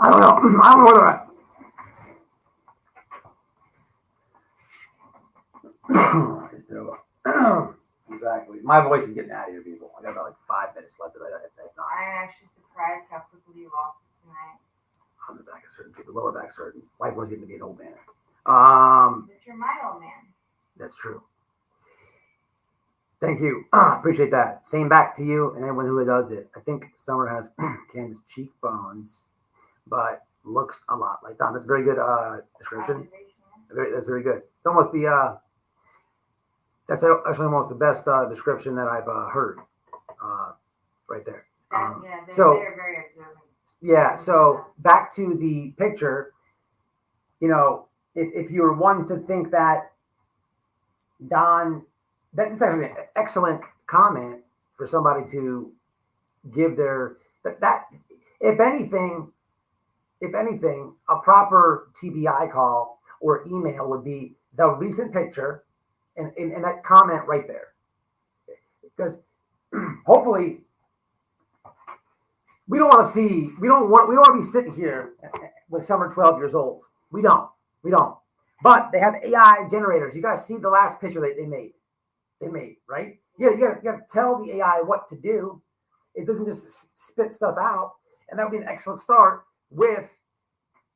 I don't know. I don't know whether exactly. My voice is getting out of here, people. I got about like 5 minutes left of it. I'm actually surprised how quickly you lost it tonight. On the back is hurting. The lower back's hurting. My voice getting to be an old man. But you're my old man. That's true. Thank you. Appreciate that. Same back to you and anyone who does it. I think Summer has Candace cheekbones, but looks a lot like Don. That's a very good description. That's very good. It's almost the that's actually almost the best description that I've heard right there. They're very observant. Yeah. So back to the picture. You know, if you were one to think that Don, that's actually an excellent comment for somebody to give their that if anything, a proper TBI call or email would be the recent picture and that comment right there. Because hopefully we don't want to be sitting here with Summer 12 years old. We don't. But they have AI generators. You guys see the last picture they made. Right? Yeah, you gotta tell the AI what to do. It doesn't just spit stuff out. And that would be an excellent start with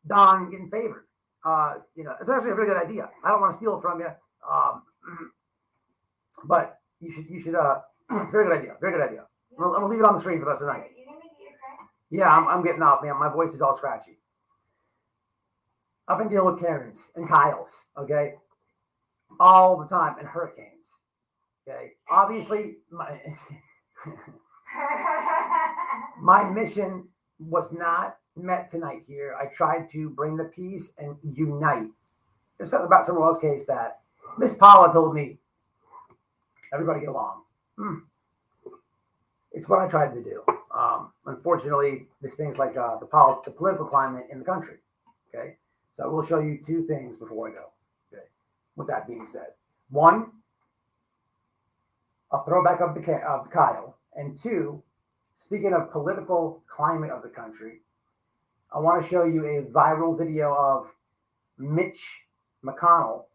Don getting favored. It's actually a very good idea. I don't want to steal it from you. But you should it's a very good idea. Very good idea. I'm gonna leave it on the screen for the rest of the night. Yeah, I'm getting off, man. My voice is all scratchy. I've been dealing with Karens and KYLES, okay? All the time, and hurricanes. Okay. Obviously, my mission was not met tonight here. I tried to bring the peace and unite. There's something about someone else's case that Miss Paula told me, everybody get along. It's what I tried to do. Unfortunately, there's things like the political climate in the country. Okay. So we'll show you two things before I go. Okay. With that being said, one, a throwback of Kyle, and two, speaking of political climate of the country, I want to show you a viral video of Mitch McConnell,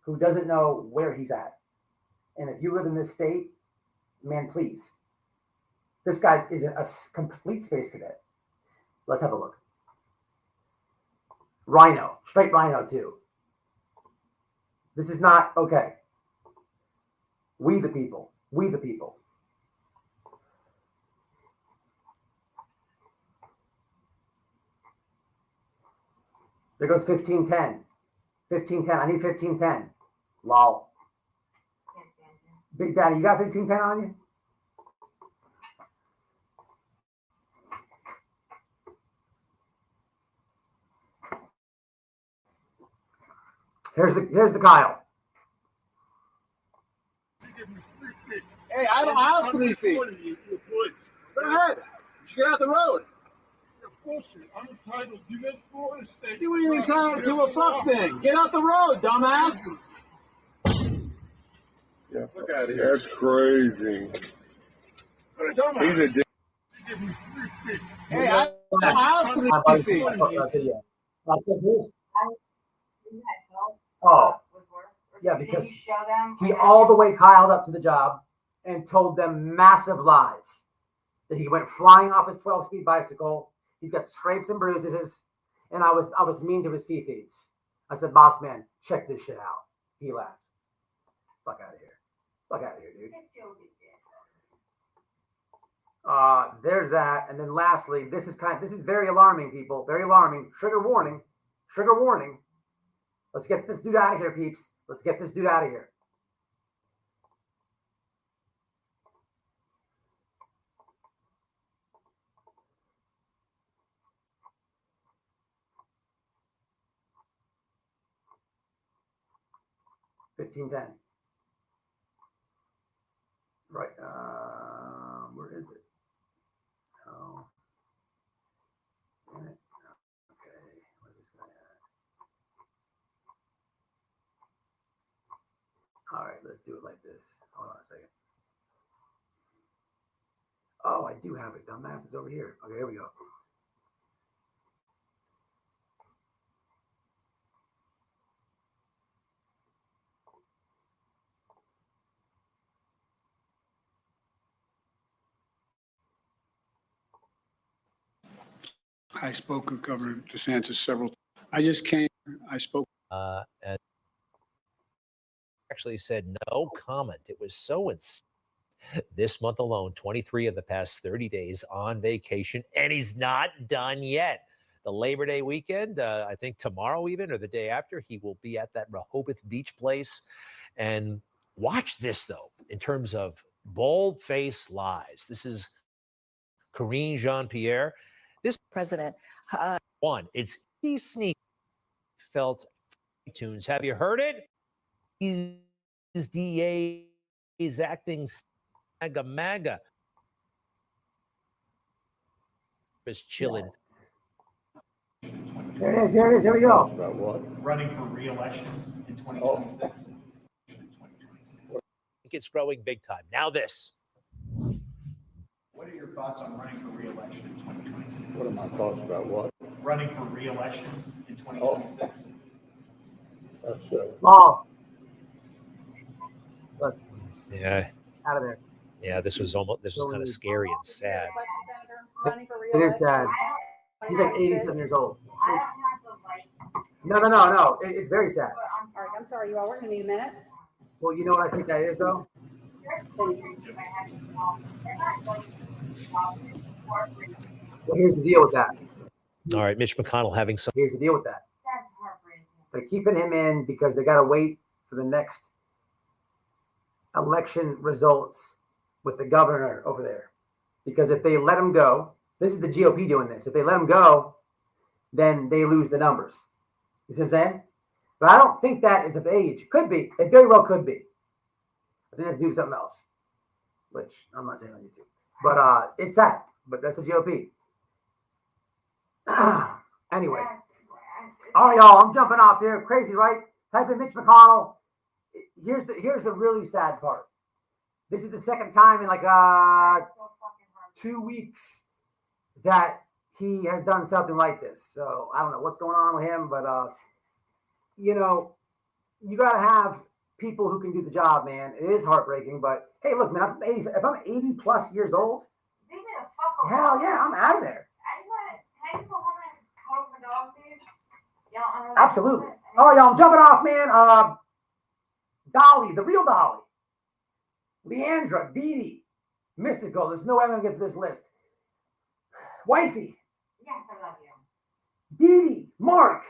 who doesn't know where he's at. And if you live in this state, man, please. This guy is a complete space cadet. Let's have a look. Rhino, straight rhino too. This is not okay. We the people. There goes 1510. 1510. I need 1510. Lol. Big Daddy, you got 1510 on you? Here's the Kyle. Hey, I don't have 3 feet. Go ahead. You get out the road. Bullshit. I'm entitled. You live in Florida State. You ain't entitled to a fuck thing. Get out the road, dumbass. Yeah, fuck out of here. That's crazy. He's a dick. Hey, I don't have 3 feet. I said this. Oh, yeah, because he all the way Kyled up to the job and told them massive lies. That he went flying off his 12-speed bicycle. He's got scrapes and bruises, and I was mean to his fifis. I said, boss man, check this shit out. He laughed. Fuck out of here. Fuck out of here, dude. There's that. And then lastly, this is very alarming, people. Very alarming. Trigger warning. Trigger warning. Let's get this dude out of here, peeps. Let's get this dude out of here. $15.10. Right. Where is it? Oh. Damn it. Okay. Where's this guy at? All right, let's do it like this. Hold on a second. Oh, I do have it. Dumbass is over here. Okay, here we go. I spoke with Governor DeSantis several times. I spoke. And actually said no comment. It was so insane. This month alone, 23 of the past 30 days on vacation, and he's not done yet. the Labor Day weekend. I think tomorrow even, or the day after, he will be at that Rehoboth Beach place. And watch this, though, in terms of bold-faced lies. This is Karine Jean-Pierre. This president. One, it's sneak felt iTunes. Have you heard it? His DA is acting MAGA. Is chilling. There it is. Here it is. Here we go. About what? Running for re-election in 2026. I think it's growing big time. Now this. What are your thoughts on running for re-election in 2026? What are my thoughts about what? Running for re-election in 2026. That's Oh. Look, Yeah. out of there. Yeah, this was kind of scary and sad. It is sad. He's like 87 years old. No. It's very sad. I'm sorry, you all. We're going to need a minute. Well, you know what I think that is, though? Well, here's the deal with that. All right, Mitch McConnell having some. Here's the deal with that. They're keeping him in because they got to wait for the next election results with the governor over there. Because if they let him go, this is the GOP doing this. If they let him go, then they lose the numbers. You see what I'm saying? But I don't think that is of age. Could be. It very well could be. I think that's due to something else, which I'm not saying on YouTube. But it's sad. But that's the GOP. Anyway. All right, y'all. I'm jumping off here. Crazy, right? Type in Mitch McConnell. Here's the really sad part. This is the second time in like 2 weeks that he has done something like this. So I don't know what's going on with him, but you gotta have people who can do the job, man. It is heartbreaking, but hey, look, man, if I'm 80 plus years old, hell yeah, I'm out of there. Absolutely. Oh, y'all, I'm jumping off, man. Dolly, the real Dolly. Leandra, Dee Dee, Mystical. There's no way I'm going to get to this list. Wifey. Yes, I love you. Dee Dee, Mark.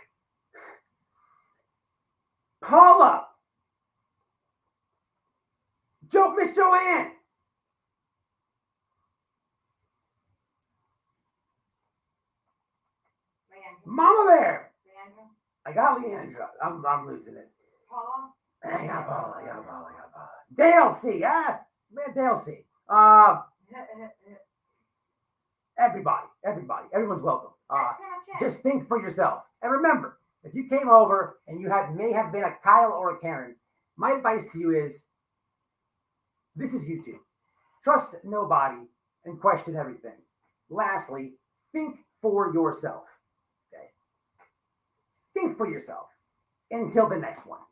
Paula. Miss Joanne. Mama Bear. I got Leandra. I'm losing it. Paula? I got Paula. Dale C. Man, Dale C. Everybody. Everyone's welcome. Just think for yourself. And remember, if you came over and you may have been a Kyle or a Karen, my advice to you is, this is YouTube. Trust nobody and question everything. Lastly, think for yourself. Okay? Think for yourself. Until the next one.